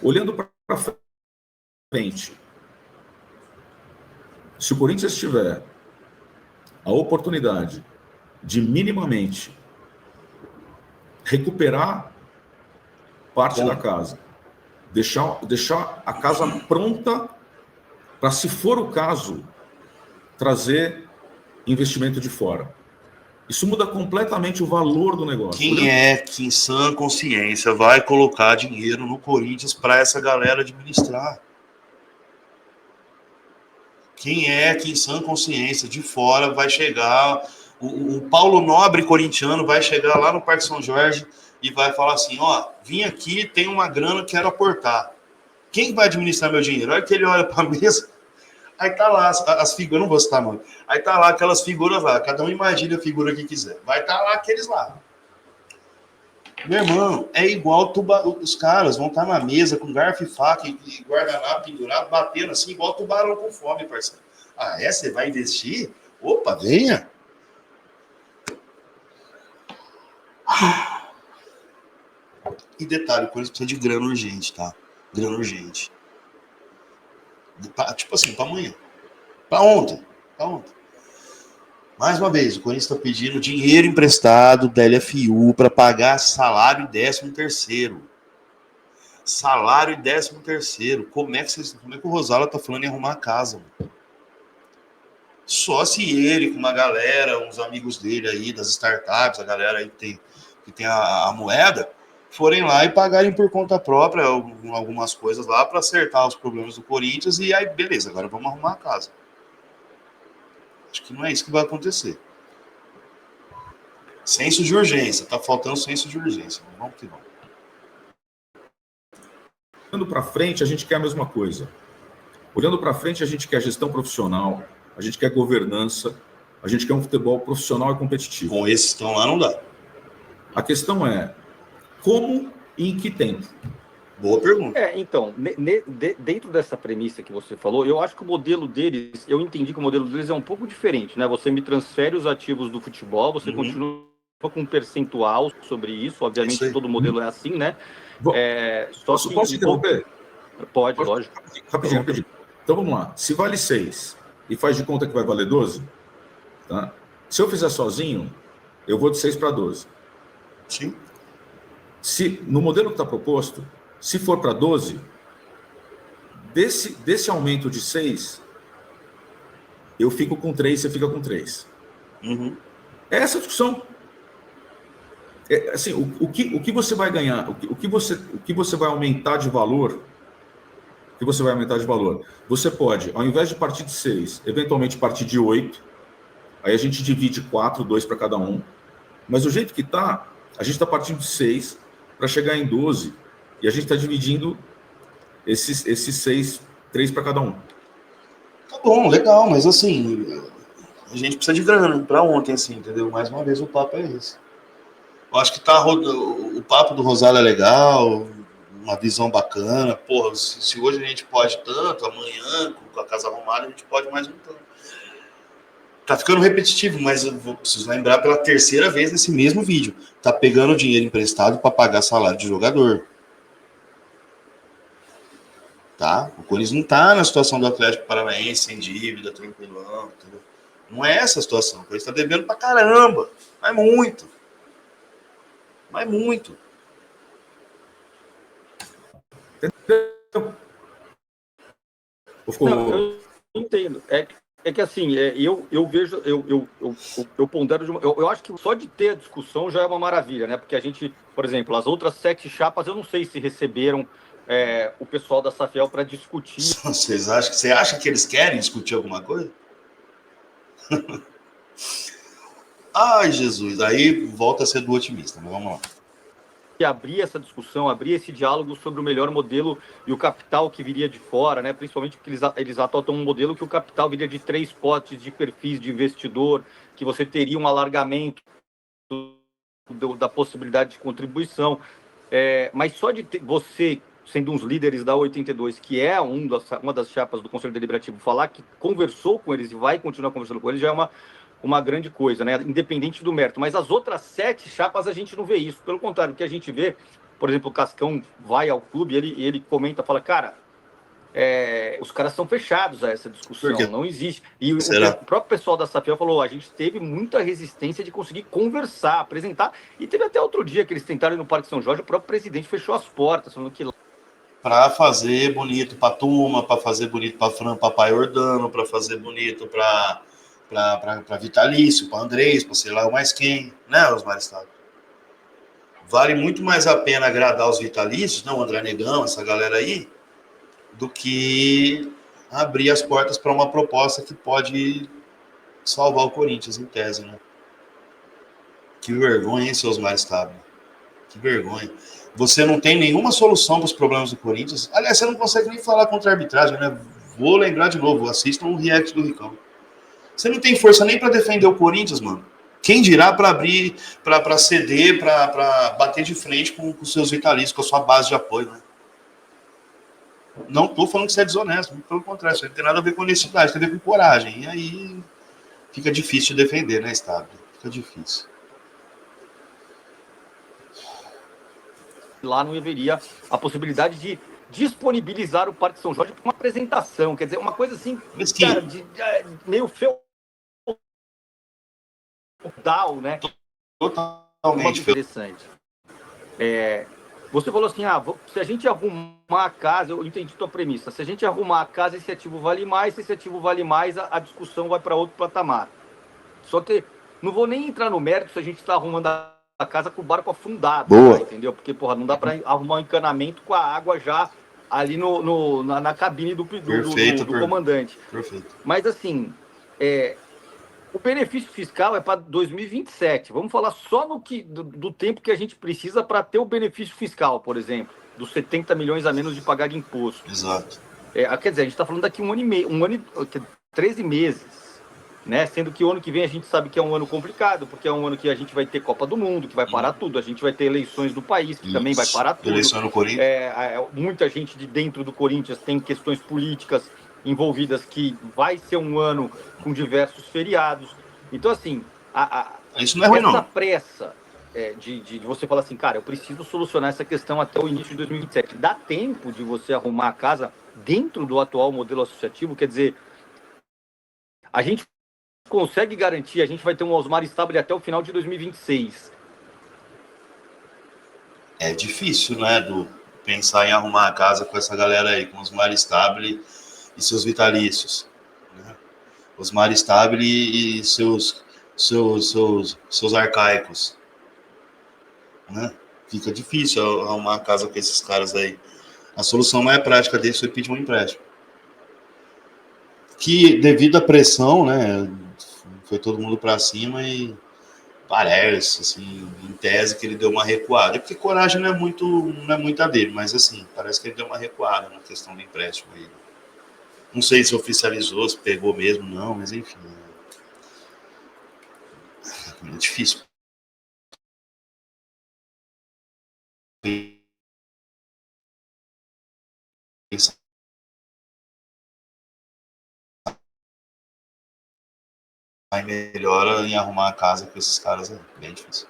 Olhando para frente, se o Corinthians tiver a oportunidade de minimamente recuperar parte da casa, deixar a casa pronta para, se for o caso, trazer investimento de fora. Isso muda completamente o valor do negócio. Quem é que, em sã consciência, vai colocar dinheiro no Corinthians para essa galera administrar? Quem é que, em sã consciência, de fora, vai chegar... O Paulo Nobre corintiano vai chegar lá no Parque São Jorge e vai falar assim, ó, vim aqui, tem uma grana, quero aportar. Quem vai administrar meu dinheiro? Olha que ele olha para a mesa, aí tá lá as figuras, eu não vou citar nome, aí tá lá aquelas figuras lá, cada um imagina a figura que quiser. Vai tá lá aqueles lá. Meu irmão, é igual os caras vão estar na mesa com garfo e faca e guardanapo pendurado, batendo assim, igual tubarão com fome, parceiro. Ah, é? Você vai investir? Opa, venha! E detalhe, o Corinthians precisa de grana urgente, tá? Grana urgente. Tipo assim, para amanhã. Para ontem. Mais uma vez, o Corinthians está pedindo dinheiro emprestado da LFU para pagar salário e 13º. Salário e 13º. Como é que o Rosala tá falando em arrumar a casa, mano? Só se ele, com uma galera, uns amigos dele aí, das startups, a galera aí que tem a moeda, forem lá e pagarem por conta própria algumas coisas lá para acertar os problemas do Corinthians e aí, beleza, agora vamos arrumar a casa. Acho que não é isso que vai acontecer. Senso de urgência, tá faltando senso de urgência. Vamos que vamos. Olhando para frente, a gente quer a mesma coisa. Olhando para frente, a gente quer gestão profissional, a gente quer governança, a gente quer um futebol profissional e competitivo. Com esses que estão lá, não dá. A questão é como e em que tempo. Boa pergunta. Então, dentro dessa premissa que você falou, eu acho que o modelo deles, eu entendi que o modelo deles é um pouco diferente, né? Você me transfere os ativos do futebol, você continua com um percentual sobre isso, obviamente todo modelo é assim, né? Posso interromper? Pode, lógico. Rapidinho. Então vamos lá. Se vale 6 e faz de conta que vai valer 12, tá? Se eu fizer sozinho, eu vou de 6 para 12. Sim. Se, no modelo que está proposto, se for para 12, desse aumento de 6, eu fico com 3, você fica com 3. É essa a discussão. Assim, o que você vai ganhar, o que você vai aumentar de valor, você pode, ao invés de partir de 6, eventualmente partir de 8, aí a gente divide 4, 2 para cada um, mas do jeito que está, a gente está partindo de 6 para chegar em 12, e a gente está dividindo esses 6, 3 para cada um. Tá bom, legal, mas assim, a gente precisa de grana para ontem, assim, entendeu? Mais uma vez o papo é esse. Eu acho que o papo do Rosado é legal, uma visão bacana. Porra, se hoje a gente pode tanto, amanhã, com a casa arrumada, a gente pode mais um tanto. Tá ficando repetitivo, mas eu preciso lembrar pela terceira vez nesse mesmo vídeo. Tá pegando dinheiro emprestado para pagar salário de jogador. Tá? O Corinthians não tá na situação do Atlético Paranaense, sem dívida, tranquilão, entendeu? Não é essa a situação. O Corinthians tá devendo pra caramba. Mas muito. Não, eu entendo. É que assim, eu vejo, eu pondero eu acho que só de ter a discussão já é uma maravilha, né? Porque a gente, por exemplo, as outras 7 chapas, eu não sei se receberam o pessoal da Safiel para discutir. Você acha que eles querem discutir alguma coisa? Ai, Jesus, aí volta a ser do otimista, mas vamos lá. Abrir essa discussão, abrir esse diálogo sobre o melhor modelo e o capital que viria de fora, né? Principalmente porque eles adotam um modelo que o capital viria de 3 potes de perfis de investidor, que você teria um alargamento da possibilidade de contribuição. Mas só de você, sendo uns líderes da 82, que é uma das chapas do Conselho Deliberativo, falar que conversou com eles e vai continuar conversando com eles, já é uma grande coisa, né? Independente do mérito. Mas as outras 7 chapas a gente não vê isso. Pelo contrário, o que a gente vê, por exemplo, o Cascão vai ao clube e ele comenta, fala, cara, os caras são fechados a essa discussão, não existe. E o próprio pessoal da Safiel falou, a gente teve muita resistência de conseguir conversar, apresentar, e teve até outro dia que eles tentaram ir no Parque São Jorge, o próprio presidente fechou as portas, falando que... Para fazer bonito para turma, para fazer bonito para Fran, Papai Ordano, para fazer bonito para Vitalício, para Andrés, para sei lá mais quem, né, Osmar Estado? Vale muito mais a pena agradar os vitalícios, não, André Negão, essa galera aí, do que abrir as portas para uma proposta que pode salvar o Corinthians, em tese, né? Que vergonha, hein, seus mais Estado? Que vergonha. Você não tem nenhuma solução para os problemas do Corinthians. Aliás, você não consegue nem falar contra a arbitragem, né? Vou lembrar de novo, assistam o react do Ricão. Você não tem força nem para defender o Corinthians, mano. Quem dirá para abrir, para ceder, para bater de frente com os seus vitalícios, com a sua base de apoio, né? Não tô falando que você é desonesto, pelo contrário, isso não tem nada a ver com honestidade, tem a ver com coragem. E aí fica difícil de defender, né, Estado? Fica difícil. Lá não haveria a possibilidade de disponibilizar o Parque São Jorge para uma apresentação, quer dizer, uma coisa assim, cara, meio feudal, né? Totalmente interessante. Você falou assim, se a gente arrumar a casa, eu entendi tua premissa, se a gente arrumar a casa, esse ativo vale mais, se esse ativo vale mais, a discussão vai para outro patamar. Só que não vou nem entrar no mérito se a gente está arrumando a casa com o barco afundado, tá, entendeu? Porque, porra, não dá para arrumar um encanamento com a água já ali na cabine do comandante. Perfeito. Mas, assim, o benefício fiscal é para 2027. Vamos falar só do tempo que a gente precisa para ter o benefício fiscal, por exemplo, dos 70 milhões a menos de pagar de imposto. Exato. Quer dizer, a gente está falando daqui um ano e meio, 13 meses. né? Sendo que o ano que vem a gente sabe que é um ano complicado, porque é um ano que a gente vai ter Copa do Mundo, que vai parar tudo, a gente vai ter eleições do país, que também vai parar tudo. Eleição no Corinthians. Muita gente de dentro do Corinthians tem questões políticas envolvidas, que vai ser um ano com diversos feriados. Então, assim, isso não é ruim, essa não. pressa de você falar assim, cara, eu preciso solucionar essa questão até o início de 2027. Dá tempo de você arrumar a casa dentro do atual modelo associativo? Quer dizer, a gente consegue garantir, a gente vai ter um Osmar Stabile até o final de 2026. É difícil, né, pensar em arrumar a casa com essa galera aí, com Osmar Stabile e seus vitalícios, né? Osmar Stabile e seus arcaicos, né? Fica difícil arrumar a casa com esses caras aí. A solução mais prática deles foi pedir um empréstimo. Que, devido à pressão, né, foi todo mundo para cima e parece, assim, em tese, que ele deu uma recuada. Porque coragem não é muito a dele, mas, assim, parece que ele deu uma recuada na questão do empréstimo aí. Não sei se oficializou, se pegou mesmo, não, mas, enfim. É difícil. Pensar melhor em arrumar a casa com esses caras aí. Bem difícil.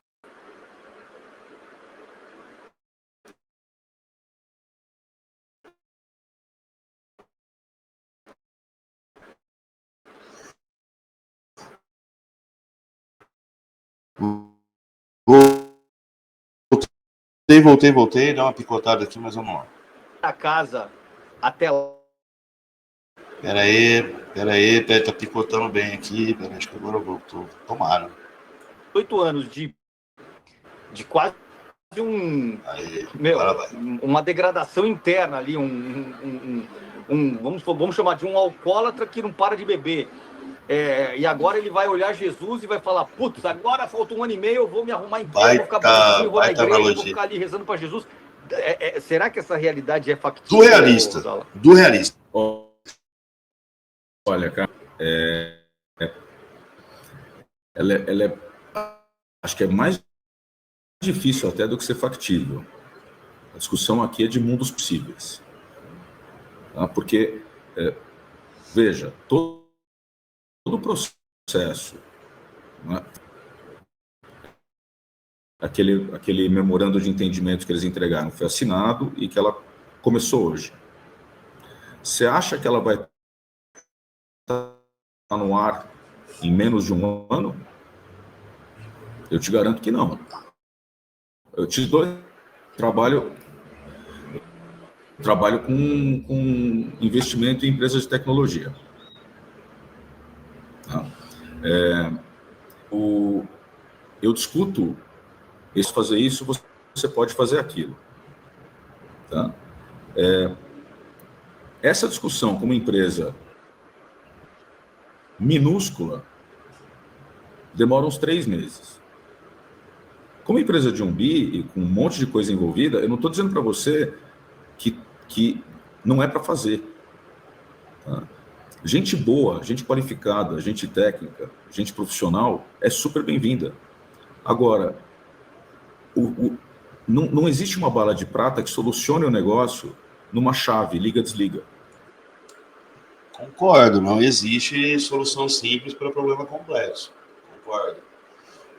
Voltei, dá uma picotada aqui, mas vamos lá. A casa até lá. Pera aí, tá picotando bem aqui. Pera, acho que agora eu voltou. Tomara. 8 anos de quase uma degradação interna ali, vamos chamar de um alcoólatra que não para de beber. E agora ele vai olhar Jesus e vai falar, putz, agora falta 1 ano e meio, eu vou me arrumar inteiro, vou ficar bonitinho, vou na igreja, vou ficar ali rezando para Jesus. Será que essa realidade é factível? Do realista. Olha, cara, ela é, acho que é mais difícil até do que ser factível. A discussão aqui é de mundos possíveis. Tá? Porque, veja, todo o processo, né? Aquele memorando de entendimento que eles entregaram foi assinado e que ela começou hoje. Você acha que ela vai estar no ar em menos de 1 ano? Eu te garanto que não. Eu te dou trabalho com investimento em empresas de tecnologia. Tá? Eu discuto fazer isso, você pode fazer aquilo. Tá? Essa discussão com uma empresa minúscula demora uns 3 meses. Como empresa de 1 bi e com um monte de coisa envolvida, eu não estou dizendo para você que não é para fazer. Tá? Gente boa, gente qualificada, gente técnica, gente profissional é super bem-vinda. Agora, não existe uma bala de prata que solucione o negócio numa chave, liga-desliga. Concordo, não existe solução simples para problema complexo. Concordo.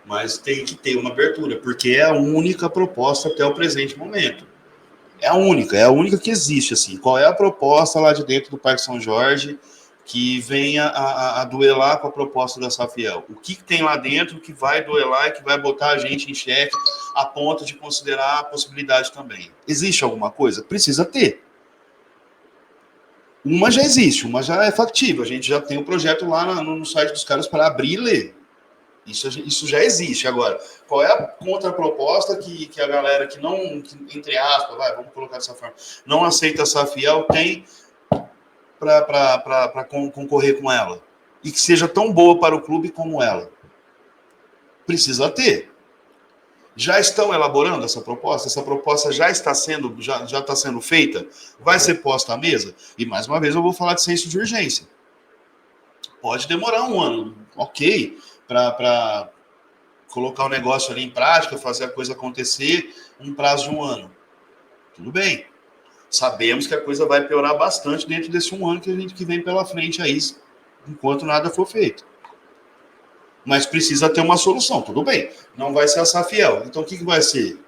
Mas tem que ter uma abertura, porque é a única proposta até o presente momento. É a única que existe, assim. Qual é a proposta lá de dentro do Parque São Jorge que venha a duelar com a proposta da Safiel? O que tem lá dentro que vai duelar e que vai botar a gente em xeque a ponto de considerar a possibilidade também? Existe alguma coisa? Precisa ter. Uma já existe, uma já é factível. A gente já tem um projeto lá no site dos caras para abrir e ler. Isso já existe. Agora, qual é a contraproposta que a galera que não, entre aspas, vamos colocar dessa forma, não aceita a Safiel tem para concorrer com ela? E que seja tão boa para o clube como ela? Precisa ter. Já estão elaborando essa proposta? Essa proposta já está sendo feita? Vai ser posta à mesa? E, mais uma vez, eu vou falar de senso de urgência. Pode demorar um ano, ok, para colocar o negócio ali em prática, fazer a coisa acontecer, um prazo de um ano. Tudo bem. Sabemos que a coisa vai piorar bastante dentro desse um ano que vem pela frente aí, enquanto nada for feito. Mas precisa ter uma solução, tudo bem. Não vai ser a Safiel. Então o que vai ser?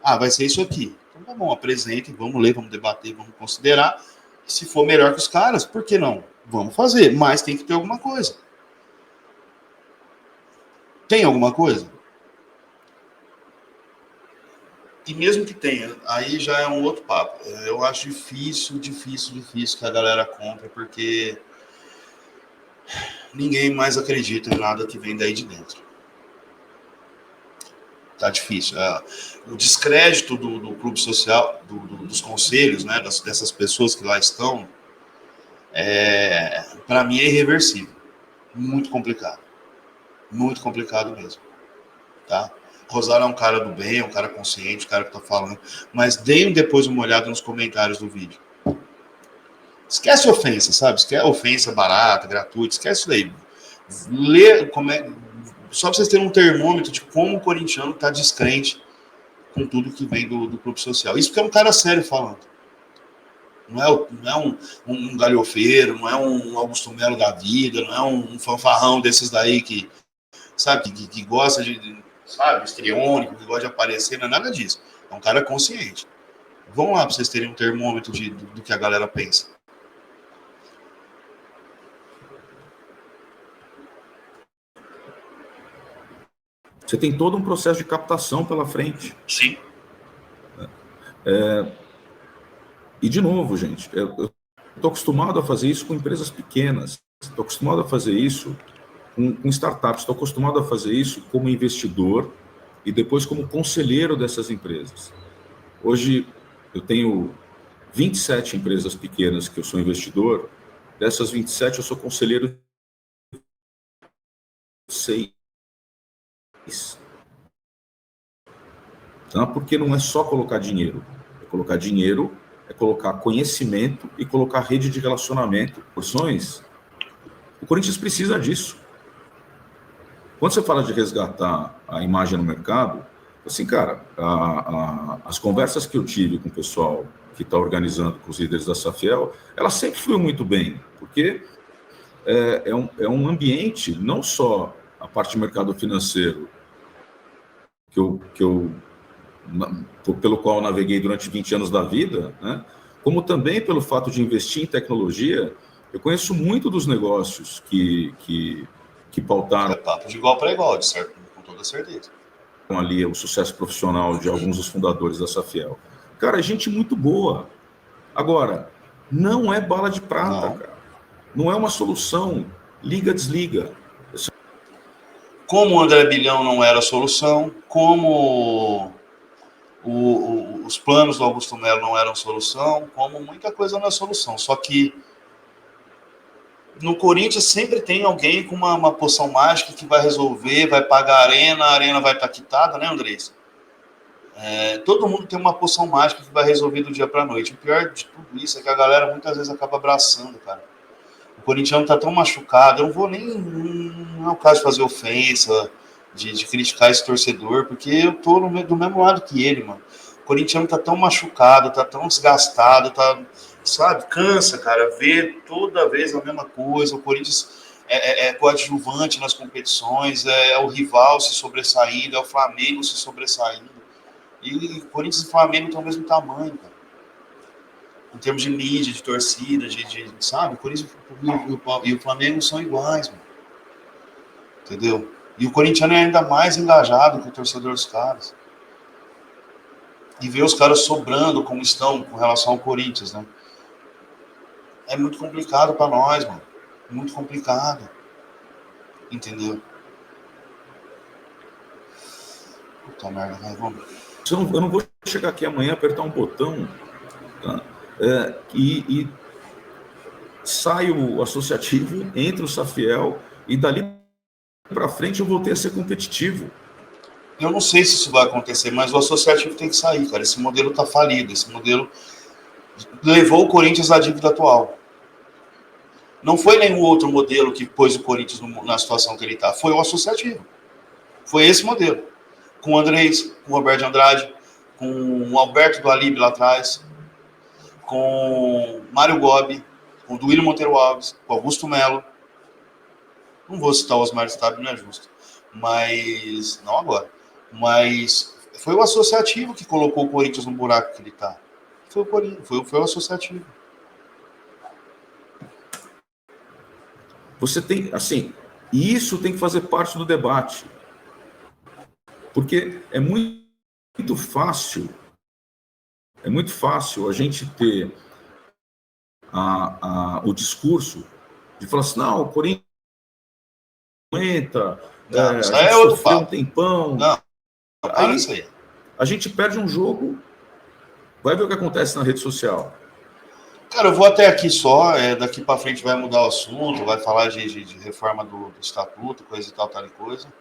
Vai ser isso aqui. Então tá bom, apresente, vamos ler, vamos debater, vamos considerar. Se for melhor que os caras, por que não? Vamos fazer, mas tem que ter alguma coisa. Tem alguma coisa? E mesmo que tenha, aí já é um outro papo. Eu acho difícil que a galera compre, porque ninguém mais acredita em nada que vem daí de dentro. Tá difícil. O descrédito do clube social, dos conselhos, né, dessas pessoas que lá estão, para mim é irreversível. Muito complicado. Muito complicado mesmo. Tá? Rosário é um cara do bem, é um cara consciente, um cara que tá falando. Mas deem depois uma olhada nos comentários do vídeo. Esquece ofensa, sabe? Esquece ofensa barata, gratuita, esquece isso daí. Lê, só pra vocês terem um termômetro de como o corintiano tá descrente com tudo que vem do clube social. Isso porque é um cara sério falando. Não é um galhofeiro, não é um Augusto Melo da vida, não é um fanfarrão desses daí que, sabe, que gosta de, sabe, histriônico, que gosta de aparecer, não é nada disso. É um cara consciente. Vamos lá para vocês terem um termômetro do que a galera pensa. Você tem todo um processo de captação pela frente. Sim. E, de novo, gente, eu estou acostumado a fazer isso com empresas pequenas, estou acostumado a fazer isso com startups, estou acostumado a fazer isso como investidor e depois como conselheiro dessas empresas. Hoje, eu tenho 27 empresas pequenas que eu sou investidor, dessas 27 eu sou conselheiro de 6. Tá? Porque não é só colocar dinheiro, é colocar conhecimento e colocar rede de relacionamento. Porções, o Corinthians precisa disso. Quando você fala de resgatar a imagem no mercado, assim, cara, as conversas que eu tive com o pessoal que está organizando, com os líderes da Safiel, ela sempre fluiu muito bem, porque é um ambiente, não só a parte de mercado financeiro, pelo qual eu naveguei durante 20 anos da vida, né? Como também pelo fato de investir em tecnologia, eu conheço muito dos negócios que pautaram... É papo de igual para igual, de certo, com toda certeza. Ali o sucesso profissional de alguns dos fundadores da Safiel. Cara, é gente muito boa. Agora, não é bala de prata, cara. Não é uma solução. Liga, desliga. Como o André Bilhão não era a solução, como os planos do Augusto Melo não eram solução, como muita coisa não é solução. Só que no Corinthians sempre tem alguém com uma poção mágica que vai resolver, vai pagar a arena vai estar quitada, né, Andrés? Todo mundo tem uma poção mágica que vai resolver do dia para a noite. O pior de tudo isso é que a galera muitas vezes acaba abraçando, cara. O corintiano tá tão machucado, eu não vou nem... Não é o caso de fazer ofensa, de criticar esse torcedor, porque eu tô do mesmo lado que ele, mano. O corintiano tá tão machucado, tá tão desgastado, tá... Sabe? Cansa, cara, ver toda vez a mesma coisa. O Corinthians é coadjuvante nas competições, é o rival se sobressaindo, é o Flamengo se sobressaindo. E Corinthians e Flamengo estão ao mesmo tamanho, cara. Em termos de mídia, de torcida, sabe? O Corinthians e o Flamengo são iguais, mano. Entendeu? E o corintiano é ainda mais engajado que o torcedor dos caras. E ver os caras sobrando como estão com relação ao Corinthians, né? É muito complicado para nós, mano. Muito complicado. Entendeu? Puta merda, vai, vamos. Eu não vou chegar aqui amanhã, apertar um botão, tá? E sai o associativo, entra o Safiel, e dali para frente eu voltei a ser competitivo. Eu não sei se isso vai acontecer, mas o associativo tem que sair, cara. Esse modelo tá falido. Esse modelo levou o Corinthians à dívida atual. Não foi nenhum outro modelo que pôs o Corinthians na situação que ele está. Foi o associativo. Foi esse modelo. Com o Andrés, com o Roberto de Andrade, com o Alberto do Alibe lá atrás, com o Mário Gobi, com o Duílio Monteiro Alves, com o Augusto Melo. Não vou citar o Osmar Stabile, não é justo. Mas, não agora. Mas foi o associativo que colocou o Corinthians no buraco que ele está. Foi o Corinthians, foi o associativo. Você tem, assim, e isso tem que fazer parte do debate. Porque é muito fácil a gente ter o discurso de falar assim, não, o Corinthians aguenta, a gente sofreu um tempão. Não, para isso aí. A gente perde um jogo, vai ver o que acontece na rede social. Cara, eu vou até aqui só, daqui para frente vai mudar o assunto, vai falar de reforma do estatuto, coisa e tal e coisa.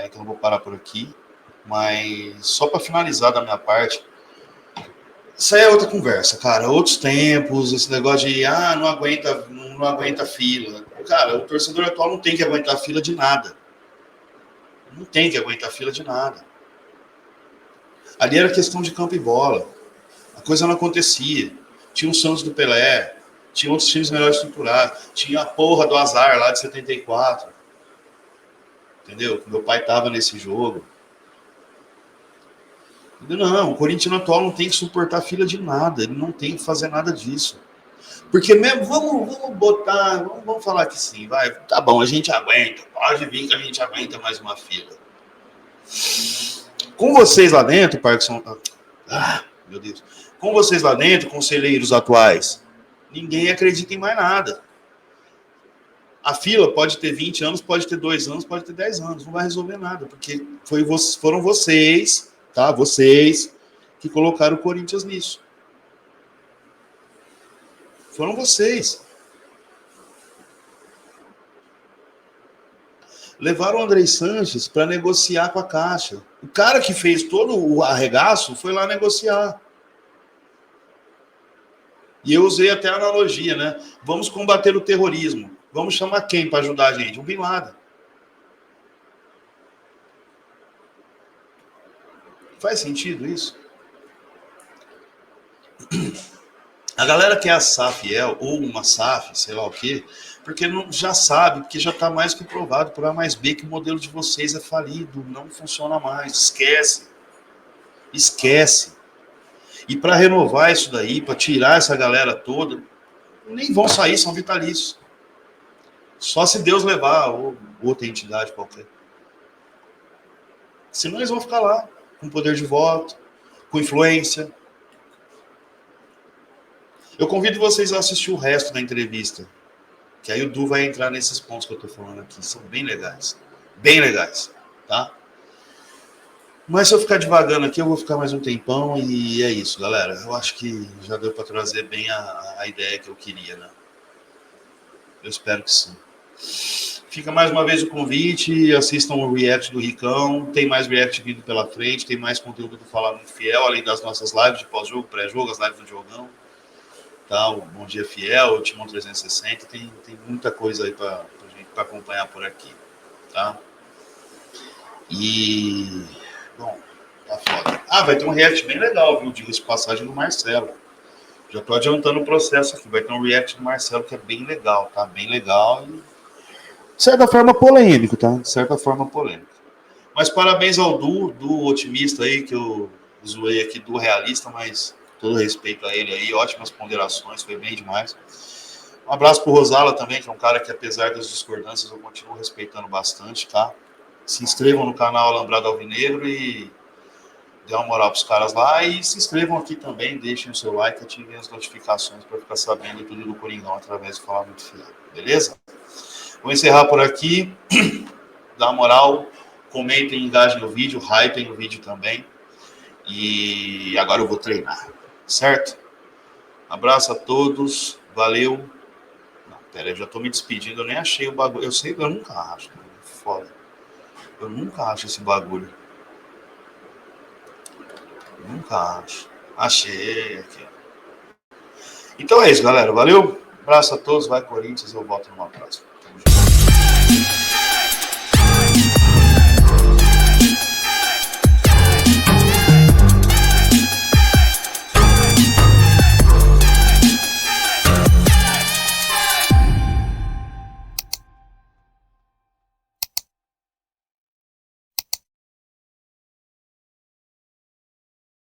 Então eu vou parar por aqui. Mas só para finalizar da minha parte, isso aí é outra conversa, cara. Outros tempos, esse negócio de não aguenta fila. Cara, o torcedor atual não tem que aguentar fila de nada. Não tem que aguentar fila de nada. Ali era questão de campo e bola. A coisa não acontecia. Tinha o Santos do Pelé, tinha outros times melhor estruturados, tinha a porra do azar lá de 74. Entendeu? Meu pai tava nesse jogo. Não, o corintiano atual não tem que suportar fila de nada, ele não tem que fazer nada disso. Porque mesmo, vamos falar que sim, vai, tá bom, a gente aguenta, pode vir que a gente aguenta mais uma fila. Com vocês lá dentro, Parkinson, meu Deus, com vocês lá dentro, conselheiros atuais, ninguém acredita em mais nada. A fila pode ter 20 anos, pode ter 2 anos, pode ter 10 anos, não vai resolver nada, porque foram vocês, tá? Vocês que colocaram o Corinthians nisso. Foram vocês. Levaram o Andrei Sanches para negociar com a Caixa. O cara que fez todo o arregaço foi lá negociar. E eu usei até a analogia, né? Vamos combater o terrorismo. Vamos chamar quem para ajudar a gente? O Bin Laden. Faz sentido isso? A galera que é a SAF ou uma SAF, sei lá o quê, porque não, já sabe, porque já está mais que provado por A mais B que o modelo de vocês é falido, não funciona mais, esquece. Esquece. E para renovar isso daí, para tirar essa galera toda, nem vão sair, são vitalícios. Só se Deus levar, ou outra entidade qualquer. Senão eles vão ficar lá, com poder de voto, com influência. Eu convido vocês a assistir o resto da entrevista, que aí o Du vai entrar nesses pontos que eu estou falando aqui. São bem legais. Bem legais, tá? Mas se eu ficar devagando aqui, eu vou ficar mais um tempão e é isso, galera. Eu acho que já deu para trazer bem a ideia que eu queria, né? Eu espero que sim. Fica mais uma vez o convite, assistam o React do Ricão, tem mais React vindo pela frente, tem mais conteúdo do Falar Muito Fiel, além das nossas lives de pós-jogo, pré-jogo, as lives do Diogão, tá? O Bom Dia Fiel, o Timão 360, tem muita coisa aí para acompanhar por aqui, tá? E, bom, tá foda. Vai ter um React bem legal, viu, diga-se de passagem, do Marcelo. Já tô adiantando o processo aqui, vai ter um React do Marcelo que é bem legal, tá? Bem legal e de certa forma polêmico, tá? De certa forma polêmico. Mas parabéns ao do otimista aí, que eu zoei aqui, do realista, mas todo respeito a ele aí, ótimas ponderações, foi bem demais. Um abraço pro Rosala também, que é um cara que, apesar das discordâncias, eu continuo respeitando bastante, tá? Se inscrevam no canal Alambrado Alvinegro e dê uma moral pros caras lá. E se inscrevam aqui também, deixem o seu like, ativem as notificações para ficar sabendo tudo do Coringão através do Falar Muito Fiel, beleza? Vou encerrar por aqui. Dá uma moral, comentem, engajem no vídeo, hypem no vídeo também. E agora eu vou treinar, certo? Abraço a todos, valeu. Não, pera, eu já tô me despedindo, eu nem achei o bagulho. Eu sei, eu nunca acho, foda. Eu nunca acho esse bagulho. Nunca acho. Achei aqui. Então é isso, galera. Valeu. abraço a todos, vai Corinthians, eu volto numa próxima.